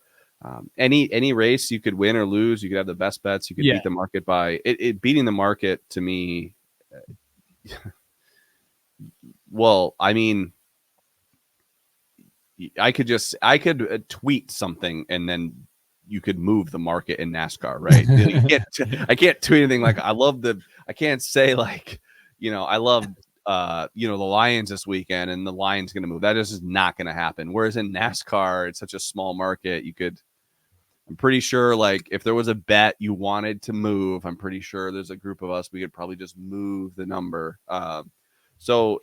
[SPEAKER 2] any race you could win or lose, you could have the best bets. You could beat the market by it. Beating the market, to me, well, I mean, I could tweet something and then you could move the market in NASCAR, right? I can't tweet anything like I can't say like, I love, the Lions this weekend and the Lions going to move. That just is not going to happen. Whereas in NASCAR, it's such a small market. I'm pretty sure, like, if there was a bet you wanted to move, I'm pretty sure there's a group of us, we could probably just move the number. So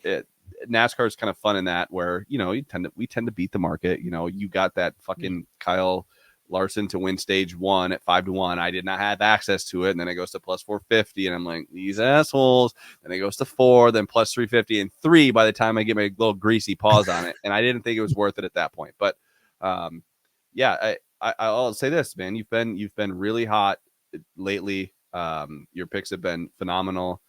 [SPEAKER 2] NASCAR is kind of fun in that, where, we tend to beat the market. You got that fucking Kyle Larson to win stage 1 at 5-1. I did not have access to it, and then it goes to plus 450, and I'm like, these assholes. Then it goes to 4, then plus 350, and 3 by the time I get my little greasy paws on it. And I didn't think it was worth it at that point. But I'll say this, man, you've been really hot lately. Your picks have been phenomenal.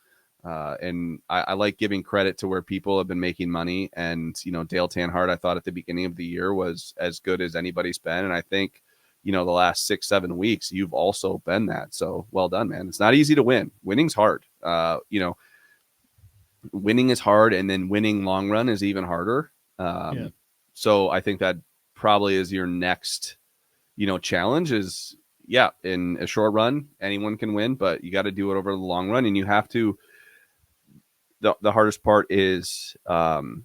[SPEAKER 2] And I like giving credit to where people have been making money. And, Dale Earnhardt, I thought at the beginning of the year was as good as anybody's been. And I think, the last 6-7 weeks, you've also been that. So well done, man. It's not easy to win. Winning's hard. Winning is hard. And then winning long run is even harder. So I think that probably is your next, challenge is, in a short run, anyone can win, but you got to do it over the long run. And you have to, the hardest part is going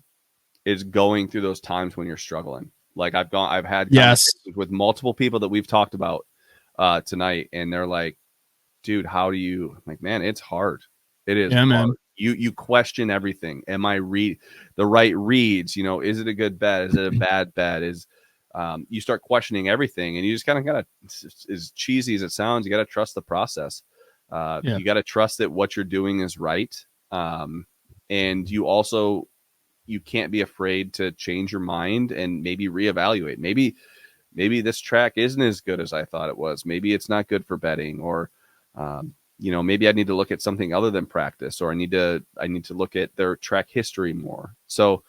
[SPEAKER 2] through those times when you're struggling. Like I've had conversations with multiple people that we've talked about tonight, and they're like, dude, how do you, I'm like, man, it's hard. It is hard. Man. You question everything. Am I the right reads? Is it a good bet? Is it a bad bet? You start questioning everything, and you just kind of gotta, as cheesy as it sounds, you gotta trust the process. You gotta trust that what you're doing is right. And you can't be afraid to change your mind and maybe reevaluate. Maybe this track isn't as good as I thought it was. Maybe it's not good for betting, or, maybe I need to look at something other than practice, or I need to look at their track history more. So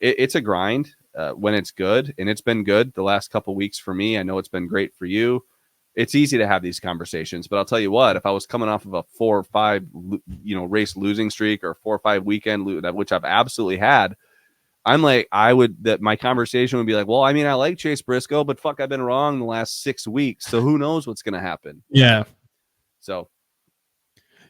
[SPEAKER 2] it's a grind when it's good, and it's been good the last couple weeks for me. I know it's been great for you. It's easy to have these conversations, but I'll tell you what, if I was coming off of a 4 or 5, race losing streak, or 4 or 5 weekend, which I've absolutely had, I'm like, my conversation would be like, well, I mean, I like Chase Briscoe, but fuck, I've been wrong the last 6 weeks. So who knows what's going to happen?
[SPEAKER 1] Yeah.
[SPEAKER 2] So.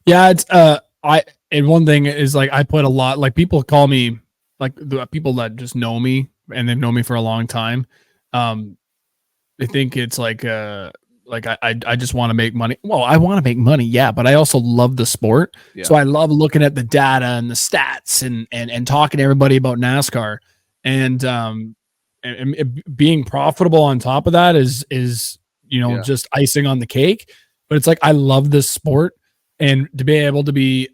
[SPEAKER 1] Yeah. It's, and one thing is, like, I put a lot, like, people call me, like, the people that just know me and they've known me for a long time. They think it's like I just want to make money. Well, I want to make money, yeah, but I also love the sport. Yeah. So I love looking at the data and the stats and talking to everybody about NASCAR, and being profitable on top of that is just icing on the cake. But it's like, I love this sport, and to be able to be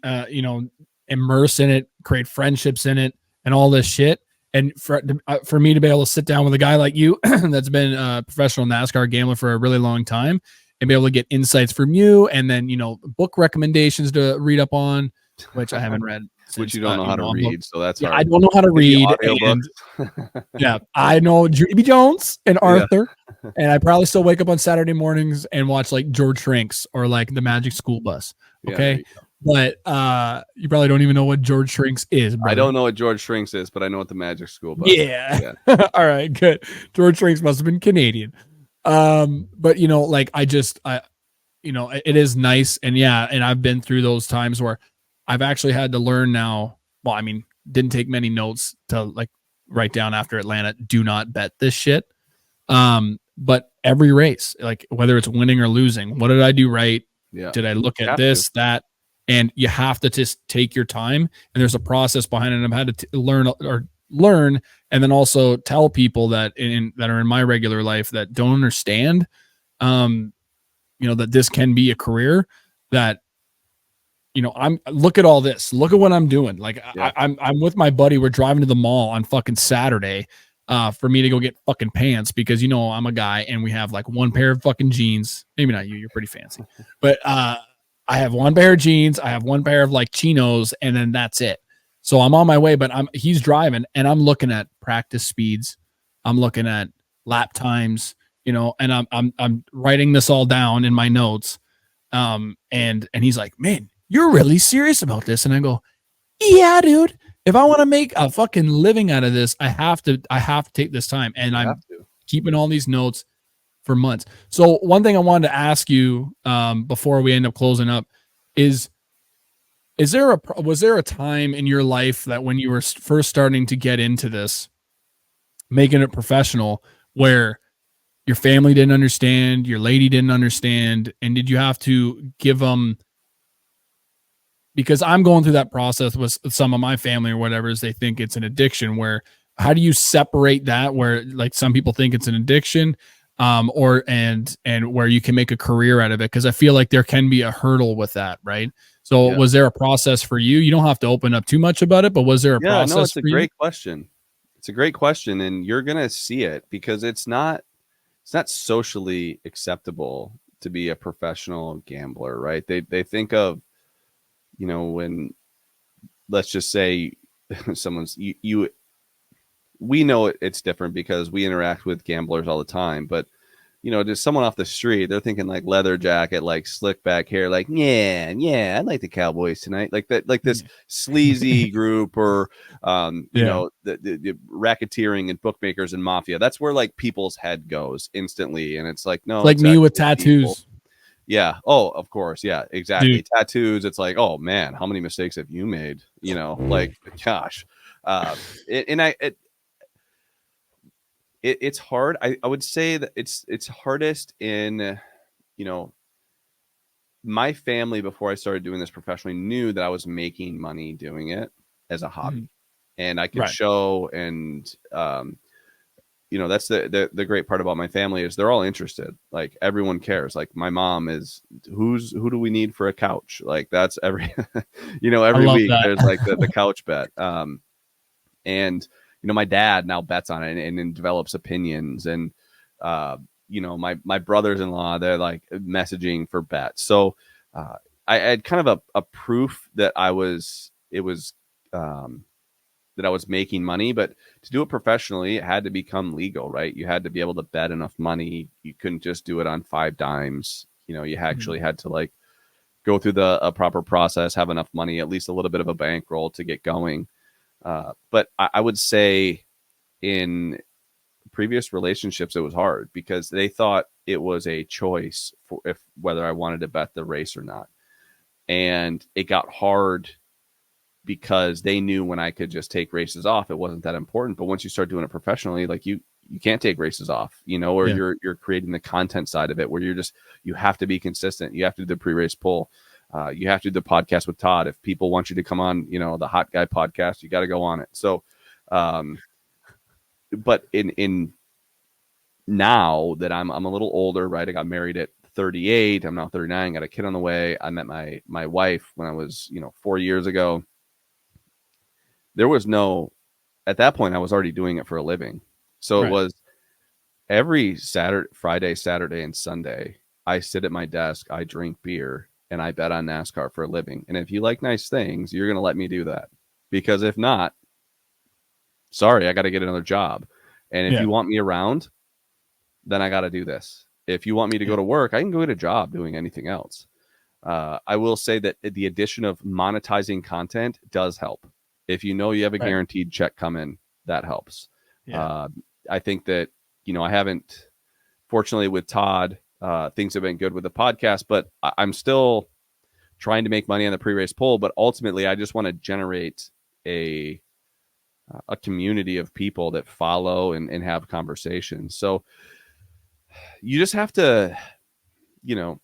[SPEAKER 1] immerse in it, create friendships in it, and all this shit. And for me to be able to sit down with a guy like you that's been a professional NASCAR gambler for a really long time and be able to get insights from you, and then, book recommendations to read up on, which I haven't read.
[SPEAKER 2] Which you don't know how to read, so that's hard.
[SPEAKER 1] I don't know how to read. And, I know Judy B. Jones and Arthur, and I probably still wake up on Saturday mornings and watch like George Shrinks or like the Magic School Bus. Okay. But you probably don't even know what George Shrinks is, brother.
[SPEAKER 2] I don't know what George Shrinks is, but I know what the Magic School Bus
[SPEAKER 1] is. All right, good. George Shrinks must have been Canadian. But it is nice. And and I've been through those times where I've actually had to learn now. Well, I mean, didn't take many notes to like write down after Atlanta, do not bet this shit. But every race, like whether it's winning or losing, what did I do right?
[SPEAKER 2] Yeah.
[SPEAKER 1] Did I look at this, that? And you have to just take your time, and there's a process behind it. And I've had to learn, and then also tell people that are in my regular life that don't understand, that this can be a career. That, look at all this. Look at what I'm doing. Like I'm with my buddy. We're driving to the mall on fucking Saturday, for me to go get fucking pants because I'm a guy and we have like one pair of fucking jeans. Maybe not you. You're pretty fancy, but I have one pair of jeans. I have one pair of like chinos, and then that's it. So I'm on my way, but he's driving, and I'm looking at practice speeds. I'm looking at lap times, and I'm writing this all down in my notes. And he's like, "Man, you're really serious about this." And I go, "Yeah, dude. If I want to make a fucking living out of this, I have to take this time." And I'm keeping all these notes for months. So one thing I wanted to ask you, before we end up closing up, was there a time in your life that when you were first starting to get into this, making it professional, where your family didn't understand, your lady didn't understand, and did you have to give them? Because I'm going through that process with some of my family or whatever, is they think it's an addiction. Where how do you separate that? Where like some people think it's an addiction, and where you can make a career out of it? Because I feel like there can be a hurdle with that, right? So was there a process for you? You don't have to open up too much about it, but was there a process?
[SPEAKER 2] No, it's a great question. It's a great question, and you're gonna see it because it's not socially acceptable to be a professional gambler, right? They think of, when, let's just say someone's we know it's different because we interact with gamblers all the time, but just someone off the street, they're thinking like leather jacket, like slick back hair, like, I like the Cowboys tonight, like that, like this sleazy group, or the racketeering and bookmakers and mafia. That's where like people's head goes instantly, and it's like, no,
[SPEAKER 1] it's like me with tattoos.
[SPEAKER 2] People. Yeah. Oh, of course. Yeah, exactly. Dude. Tattoos. It's like, oh man, how many mistakes have you made? Like, gosh. It's hard. I would say that it's hardest in, my family before I started doing this professionally knew that I was making money doing it as a hobby, and I could show, and that's the great part about my family is they're all interested. Like everyone cares. Like my mom is, who do we need for a couch? Like that's every week there's like the couch bet. And my dad now bets on it and develops opinions, and my brothers-in-law, they're like messaging for bets. So I had kind of a proof that I was making money, but to do it professionally, it had to become legal, right? You had to be able to bet enough money. You couldn't just do it on 5 dimes. You actually had to like go through a proper process, have enough money, at least a little bit of a bankroll to get going. But I would say in previous relationships, it was hard because they thought it was a choice for whether I wanted to bet the race or not. And it got hard because they knew when I could just take races off, it wasn't that important. But once you start doing it professionally, like you can't take races off, or you're creating the content side of it where you have to be consistent. You have to do the pre-race poll. You have to do the podcast with Todd. If people want you to come on, the Hot Guy podcast, you got to go on it. So, but in now that I'm a little older, right? I got married at 38. I'm now 39. Got a kid on the way. I met my wife when I was, 4 years ago. there was no, at that point, I was already doing it for a living. So it was every Friday, Saturday, and Sunday, I sit at my desk, I drink beer, and I bet on NASCAR for a living. And if you like nice things, you're going to let me do that. Because if not, sorry, I got to get another job. And if you want me around, then I got to do this. If you want me to go to work, I can go get a job doing anything else. I will say that the addition of monetizing content does help. If you know you have a guaranteed check coming, that helps. I think that, I haven't, fortunately with Todd, things have been good with the podcast, but I'm still trying to make money on the pre-race poll. But ultimately, I just want to generate a community of people that follow and have conversations. So you just have to, man,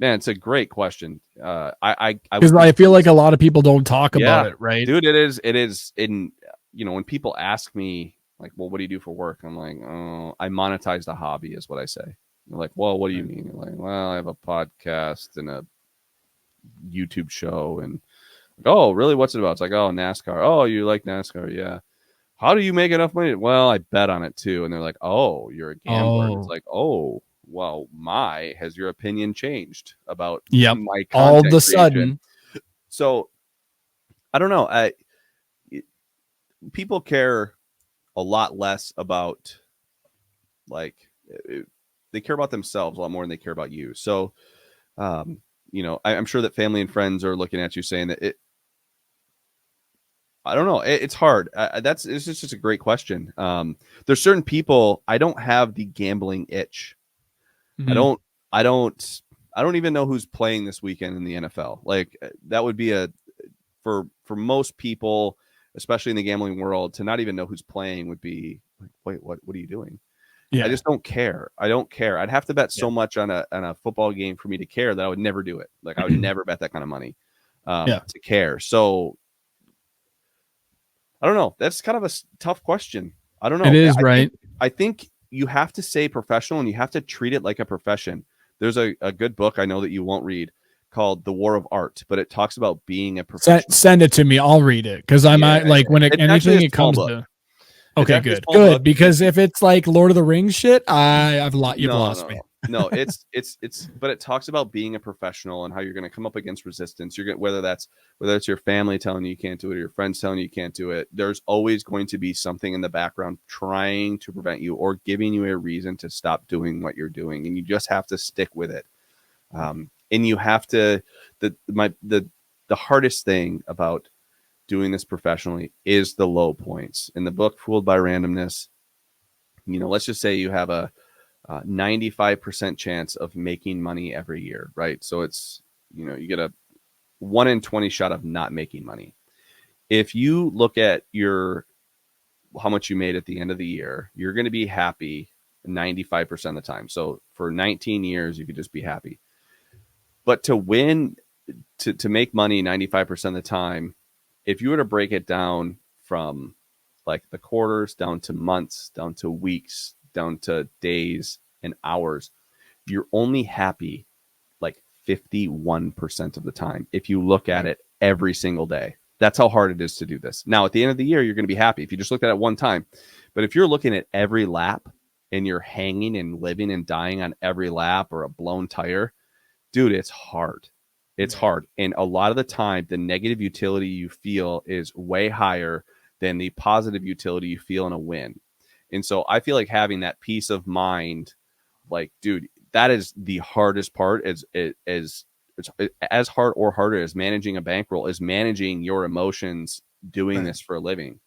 [SPEAKER 2] it's a great question. Because
[SPEAKER 1] I feel like a lot of people don't talk about it, right?
[SPEAKER 2] Dude, it is in, when people ask me like, well, what do you do for work? I'm like, oh, I monetize the hobby is what I say. They're like, well, what do you mean? You're like, well, I have a podcast and a YouTube show. And oh, really? What's it about? It's like, oh, NASCAR. Oh, you like NASCAR? Yeah. How do you make enough money? Well, I bet on it too. And they're like, oh, you're a gambler. And it's like, oh, well, has your opinion changed about my content
[SPEAKER 1] all of a
[SPEAKER 2] creation?
[SPEAKER 1] sudden?
[SPEAKER 2] So I don't know. People care a lot less about, like, they care about themselves a lot more than they care about you. So, I'm sure that family and friends are looking at you saying that I don't know. It's hard. It's just a great question. There's certain people, I don't have the gambling itch.
[SPEAKER 1] Mm-hmm.
[SPEAKER 2] I don't even know who's playing this weekend in the NFL. Like, that would be for most people, especially in the gambling world, to not even know who's playing would be like, wait, what are you doing? I just don't care. I don't care. I'd have to bet so much on a football game for me to care that I would never do it. Like, I would never bet that kind of money to care. So I don't know. That's kind of a tough question. I don't know.
[SPEAKER 1] It is, right?
[SPEAKER 2] I think you have to say professional and you have to treat it like a profession. There's a good book I know that you won't read called The War of Art, but it talks about being a professional.
[SPEAKER 1] Send it to me. I'll read it because I might when anything it comes to. Okay, good. Because if it's like Lord of the Rings shit, you've lost me.
[SPEAKER 2] No, it's but it talks about being a professional and how you're going to come up against resistance. You're going, whether it's your family telling you can't do it or your friends telling you can't do it. There's always going to be something in the background trying to prevent you or giving you a reason to stop doing what you're doing, and you just have to stick with it. And you have to the hardest thing about doing this professionally is the low points. In the book Fooled by Randomness, let's just say you have a 95% chance of making money every year, right? So it's, you get a 1 in 20 shot of not making money. If you look at how much you made at the end of the year, you're going to be happy 95% of the time. So for 19 years, you could just be happy. But to win, to make money 95% of the time, if you were to break it down from like the quarters down to months, down to weeks, down to days and hours, you're only happy like 51% of the time if you look at it every single day. That's how hard it is to do this. Now, at the end of the year, you're going to be happy if you just looked at it one time. But if you're looking at every lap and you're hanging and living and dying on every lap or a blown tire, dude, it's hard. It's hard. And a lot of the time, the negative utility you feel is way higher than the positive utility you feel in a win. And so I feel like having that peace of mind, like, dude, that is the hardest part. It's as hard or harder as managing a bankroll is managing your emotions doing this for a living.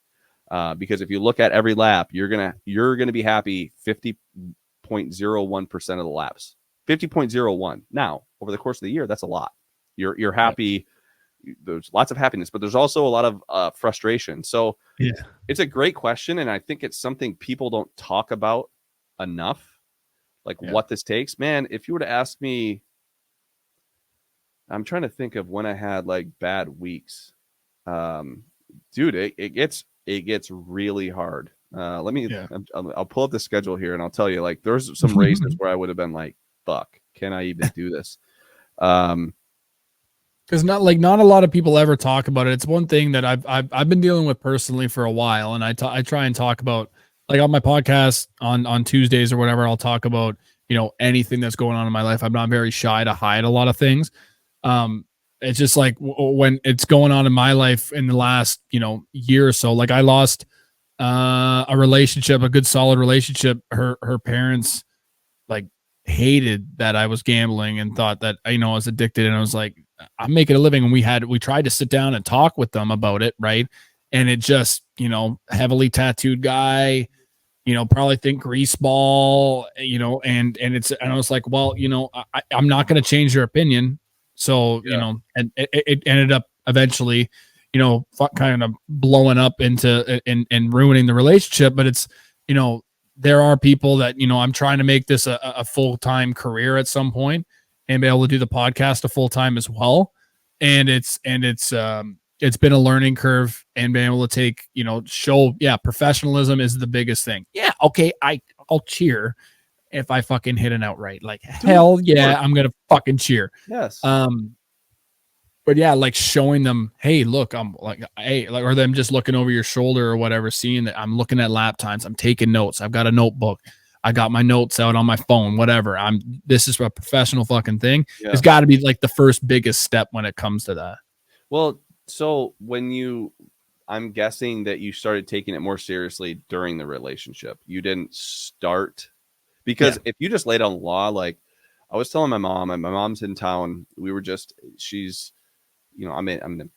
[SPEAKER 2] Because if you look at every lap, you're gonna be happy 50.01% of the laps. 50.01. Now, over the course of the year, that's a lot. You're happy. There's lots of happiness, but there's also a lot of frustration. So it's a great question. And I think it's something people don't talk about enough, like what this takes. Man, if you were to ask me, I'm trying to think of when I had like bad weeks. Dude, it gets really hard. Let me, I'll pull up the schedule here and I'll tell you, like, there's some races where I would have been like, fuck, can I even do this?
[SPEAKER 1] Because not a lot of people ever talk about it. It's one thing that I've been dealing with personally for a while, and I try and talk about, like, on my podcast on Tuesdays or whatever. I'll talk about, anything that's going on in my life. I'm not very shy to hide a lot of things. It's just like when it's going on in my life in the last year or so. Like, I lost a relationship, a good solid relationship. Her parents like hated that I was gambling and thought that I was addicted, and I was like, I'm making a living. And we tried to sit down and talk with them about it, right? And it just, heavily tattooed guy, probably think grease ball, and I was like, well, I'm not going to change your opinion. So, and it ended up eventually, kind of blowing up into and ruining the relationship. But it's, there are people that, I'm trying to make this a full-time career at some point and be able to do the podcast a full-time as well. And it's been a learning curve, and being able to take, professionalism is the biggest thing. Yeah. Okay. I'll cheer if I fucking hit an outright. Like, hell yeah, I'm going to fucking cheer.
[SPEAKER 2] Yes.
[SPEAKER 1] But yeah, like showing them, hey, look, I'm like, hey, like, or them just looking over your shoulder or whatever, seeing that I'm looking at lap times, I'm taking notes. I've got a notebook. I got my notes out on my phone, whatever. This is a professional fucking thing. Yeah. It's got to be like the first biggest step when it comes to that.
[SPEAKER 2] Well, so I'm guessing that you started taking it more seriously during the relationship. You didn't start, because if you just laid on law, like I was telling my mom, and my mom's in town. She's, I'm in,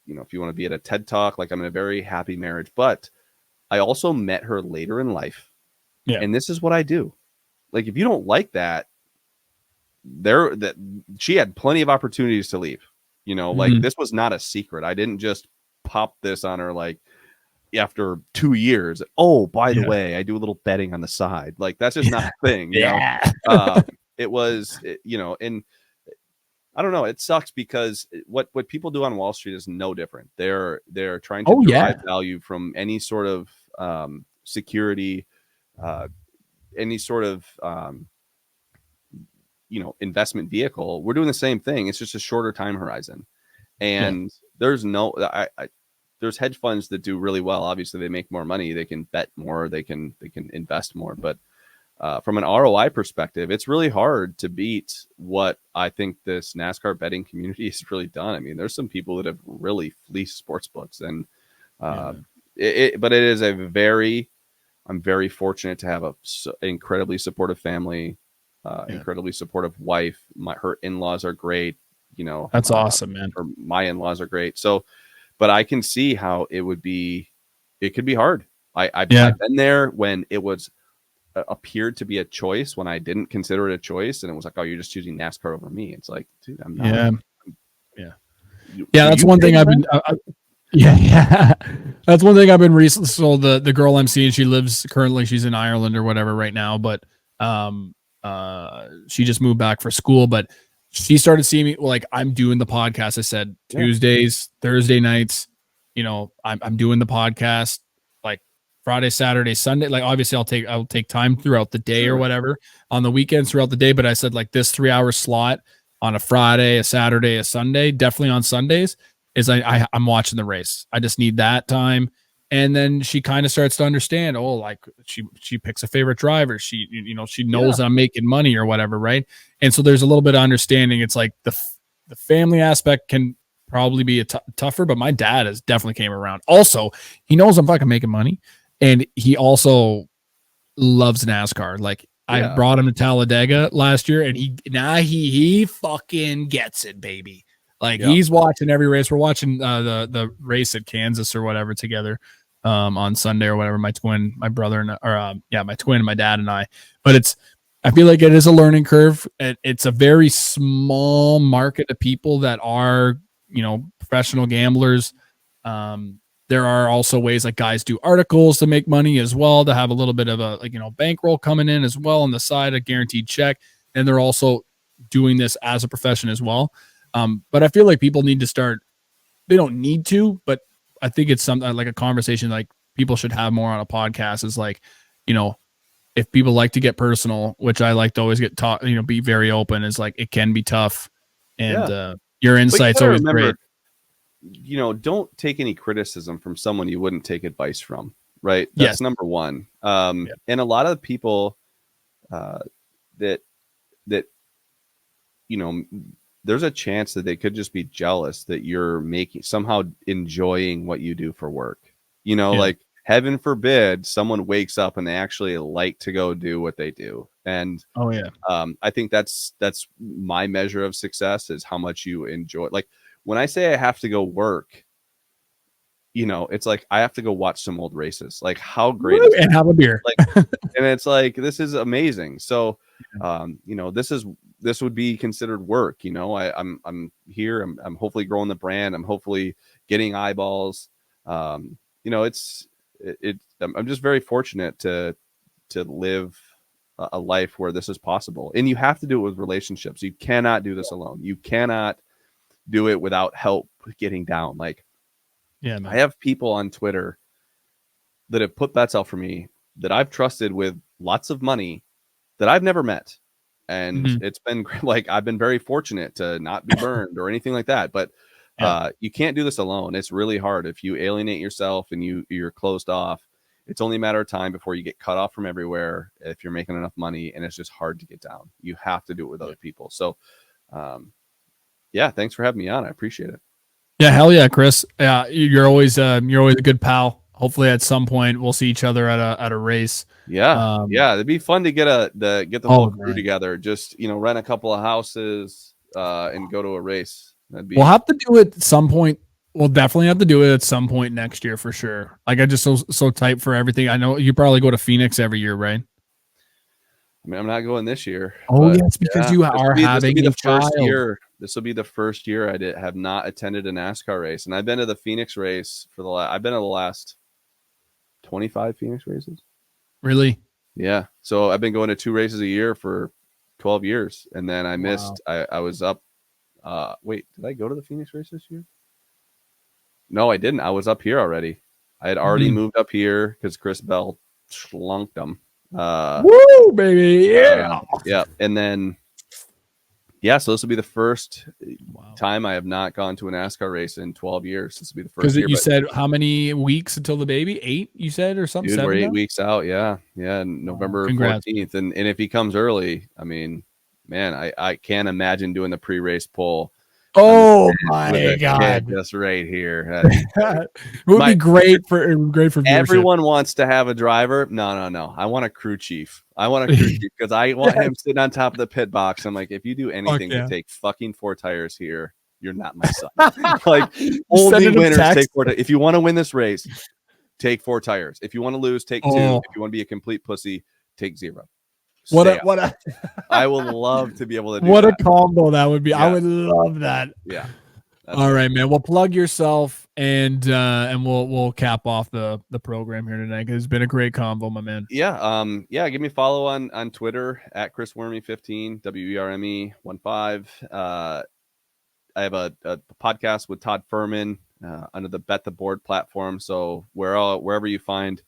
[SPEAKER 2] if you want to be at a TED Talk, like I'm in a very happy marriage, but I also met her later in life. Yeah. And this is what I do. Like, if you don't like that, she had plenty of opportunities to leave, like this was not a secret. I didn't just pop this on her, like after 2 years. Oh, by the way, I do a little betting on the side. Like, that's just not a thing. It was, and I don't know. It sucks because what people do on Wall Street is no different. They're trying to derive value from any sort of security, any sort of investment vehicle. We're doing the same thing. It's just a shorter time horizon, and there's hedge funds that do really well. Obviously, they make more money. They can bet more. They can invest more, but from an ROI perspective, it's really hard to beat what I think this NASCAR betting community has really done. I mean, there's some people that have really fleeced sports books, and but it is I'm very fortunate to have an incredibly supportive family, incredibly supportive wife. Her in-laws are great.
[SPEAKER 1] That's awesome, man.
[SPEAKER 2] My in-laws are great. So, but I can see how it could be hard. I've been there when it was appeared to be a choice, when I didn't consider it a choice, and it was like, oh, you're just choosing NASCAR over me. It's like, dude, I'm not.
[SPEAKER 1] That's one thing I've been. That's one thing I've been recently. So the girl I'm seeing, she's in Ireland or whatever right now, but she just moved back for school. But she started seeing me, like, I'm doing the podcast. I said Tuesdays, Thursday nights, I'm doing the podcast. Friday, Saturday, Sunday. Like, obviously I'll take time throughout the day or whatever on the weekends throughout the day. But I said, like, this 3-hour slot on a Friday, a Saturday, a Sunday, definitely on Sundays, is I'm watching the race. I just need that time. And then she kind of starts to understand, oh, like she picks a favorite driver. She knows I'm making money or whatever. Right. And so there's a little bit of understanding. It's like the family aspect can probably be tougher, but my dad has definitely came around. Also, he knows I'm fucking making money. And he also loves NASCAR. Like, I brought him to Talladega last year, and he fucking gets it, baby. Like, he's watching every race. We're watching the race at Kansas or whatever together on Sunday or whatever. My twin and my dad and I. But I feel like it is a learning curve. It's a very small market of people that are, professional gamblers. There are also ways like guys do articles to make money as well, to have a little bit of a bankroll coming in as well on the side, a guaranteed check. And they're also doing this as a profession as well. But I feel like people need to start. They don't need to, but I think it's something like a conversation like people should have more on a podcast. Is like, if people like to get personal, which I like to always get taught, be very open. Is like, it can be tough, and Your
[SPEAKER 2] But you
[SPEAKER 1] insight's
[SPEAKER 2] gotta
[SPEAKER 1] always
[SPEAKER 2] remember,
[SPEAKER 1] great.
[SPEAKER 2] don't take any criticism from someone you wouldn't take advice from, right?
[SPEAKER 1] Yes.
[SPEAKER 2] That's number one.
[SPEAKER 1] Yeah.
[SPEAKER 2] And a lot of the people uh, that that there's a chance that they could just be jealous that you're somehow enjoying what you do for work.
[SPEAKER 1] Yeah.
[SPEAKER 2] Like heaven forbid someone wakes up and they actually like to go do what they do. And
[SPEAKER 1] Oh yeah.
[SPEAKER 2] I think that's my measure of success is how much you enjoy. Like when I say I have to go work, it's like I have to go watch some old races. Like how great is
[SPEAKER 1] And
[SPEAKER 2] that?
[SPEAKER 1] have a beer.
[SPEAKER 2] Like, and it's like this is amazing. So, this would be considered work. I'm here. I'm hopefully growing the brand. I'm hopefully getting eyeballs. I'm just very fortunate to live a life where this is possible. And you have to do it with relationships. You cannot do this alone. You cannot do it without help getting down. Like,
[SPEAKER 1] Yeah, man.
[SPEAKER 2] I have people on Twitter that have put bets out for me that I've trusted with lots of money that I've never met. And it's been like, I've been very fortunate to not be burned or anything like that. But you can't do this alone. It's really hard. If you alienate yourself and you're closed off, it's only a matter of time before you get cut off from everywhere if you're making enough money, and it's just hard to get down. You have to do it with other people. So, thanks for having me on. I appreciate it.
[SPEAKER 1] Yeah, hell yeah, Chris. Yeah, you're always a good pal. Hopefully, at some point, we'll see each other at a race.
[SPEAKER 2] Yeah, it'd be fun to get the whole crew together. Just rent a couple of houses and go to a race.
[SPEAKER 1] We'll have to do it at some point. We'll definitely have to do it at some point next year for sure. Like I just so tight for everything. I know you probably go to Phoenix every year, right?
[SPEAKER 2] I mean, I'm not going this year.
[SPEAKER 1] Oh, yes, because you are having a child.
[SPEAKER 2] This will be the first year I have not attended a NASCAR race, and I've been to the Phoenix race I've been to the last 25 Phoenix races.
[SPEAKER 1] Really?
[SPEAKER 2] Yeah. So I've been going to 2 races a year for 12 years, and then I missed. I was up. Wait, did I go to the Phoenix race this year? No, I didn't. I was up here already. I had already moved up here because Chris Bell schlunked them.
[SPEAKER 1] Woo, baby. Yeah.
[SPEAKER 2] Yeah. And then, so this will be the first time I have not gone to a NASCAR race in 12 years. This will be the first year.
[SPEAKER 1] Because you said how many weeks until the baby? 8, you said, or something?
[SPEAKER 2] Dude, we're 8 weeks out. Yeah. Yeah. November 14th. And if he comes early, I mean, man, I can't imagine doing the pre-race poll.
[SPEAKER 1] Oh my God!
[SPEAKER 2] Just right here.
[SPEAKER 1] It would be great for viewership.
[SPEAKER 2] Everyone wants to have a driver. No. I want a crew chief. I want a crew chief because I want him sitting on top of the pit box. I'm like, if you do anything to take fucking 4 tires here, you're not my son. Like only winners take 4 tires. If you want to win this race, take 4 tires. If you want to lose, take 2. If you want to be a complete pussy, take 0. I would love to be able to do
[SPEAKER 1] what a combo that would be.
[SPEAKER 2] Yeah.
[SPEAKER 1] I would love that.
[SPEAKER 2] Yeah.
[SPEAKER 1] All right, man. Well, plug yourself and we'll cap off the program here tonight because it's been a great combo, my man.
[SPEAKER 2] Yeah. Give me a follow on Twitter at Chris Werme15, WERME15. I have a podcast with Todd Furman under the Bet the Board platform. So wherever you find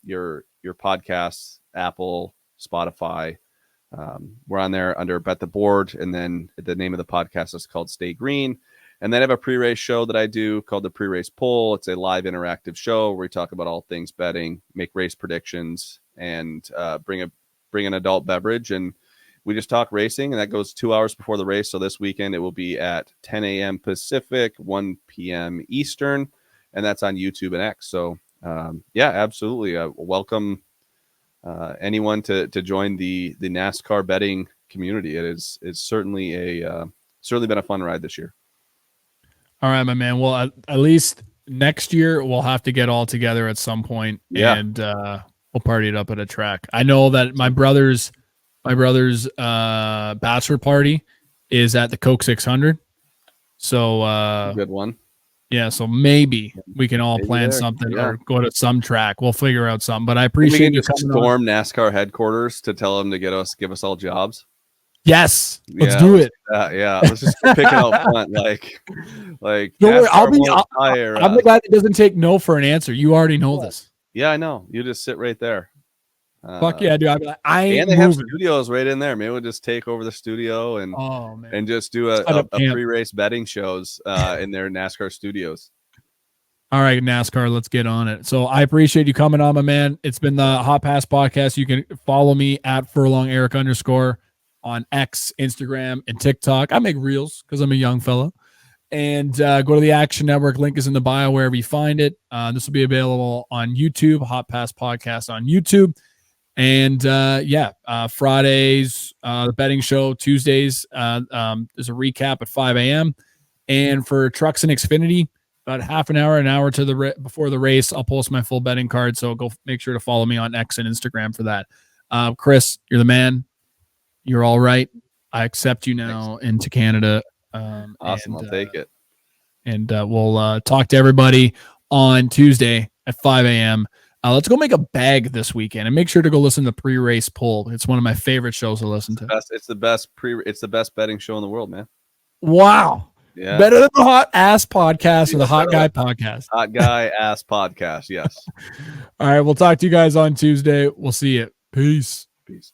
[SPEAKER 2] your podcasts, Apple, Spotify, we're on there under Bet the Board, and then the name of the podcast is called Stay Green. And then I have a pre-race show that I do called the Pre-Race Poll. It's a live interactive show where we talk about all things betting, make race predictions, and bring an adult beverage, and we just talk racing. And that goes 2 hours before the race. So this weekend it will be at 10 a.m. Pacific, 1 p.m. Eastern, and that's on YouTube and X. So absolutely, welcome. Anyone to join the NASCAR betting community. It's certainly certainly been a fun ride this year.
[SPEAKER 1] All right, my man. Well, at least next year we'll have to get all together at some point, and we'll party it up at a track. I know that my brother's bachelor party is at the Coke 600. So
[SPEAKER 2] good one.
[SPEAKER 1] Yeah, so maybe we can all plan something or go to some track. We'll figure out something. But I appreciate you coming
[SPEAKER 2] storm NASCAR headquarters to tell them to give us all jobs.
[SPEAKER 1] Yes, let's do it.
[SPEAKER 2] Let's just pick it out front. Like.
[SPEAKER 1] Don't worry, I'm the guy that doesn't take no for an answer. You already know this.
[SPEAKER 2] Yeah, I know. You just sit right there.
[SPEAKER 1] Fuck yeah, dude. I'd be like, I ain't
[SPEAKER 2] And they have
[SPEAKER 1] moving.
[SPEAKER 2] studios right in there. Maybe we'll just take over the studio and
[SPEAKER 1] Oh man.
[SPEAKER 2] and just do a pre-race betting shows in their NASCAR studios.
[SPEAKER 1] All right, NASCAR, let's get on it. So I appreciate you coming on, my man. It's been the Hot Pass Podcast. You can follow me at @FurlongEric_ on X, Instagram, and TikTok. I make reels because I'm a young fella. And go to the Action Network. Link is in the bio wherever you find it. This will be available on YouTube, Hot Pass Podcast on YouTube. And Fridays, the betting show. Tuesdays, there's a recap at 5 a.m. And for Trucks and Xfinity, about half an hour to before the race, I'll post my full betting card. So go make sure to follow me on X and Instagram for that. Chris, you're the man. You're all right. I accept you now into Canada.
[SPEAKER 2] Awesome. I'll take it.
[SPEAKER 1] And we'll talk to everybody on Tuesday at 5 a.m. Let's go make a bag this weekend and make sure to go listen to the pre-race poll. It's one of my favorite shows to listen to.
[SPEAKER 2] It's the best betting show in the world, man.
[SPEAKER 1] Wow.
[SPEAKER 2] Yeah.
[SPEAKER 1] Better than the Hot Ass Podcast or the Hot Guy Podcast.
[SPEAKER 2] Hot Guy Ass Podcast. Yes.
[SPEAKER 1] All right. We'll talk to you guys on Tuesday. We'll see you. Peace.
[SPEAKER 2] Peace.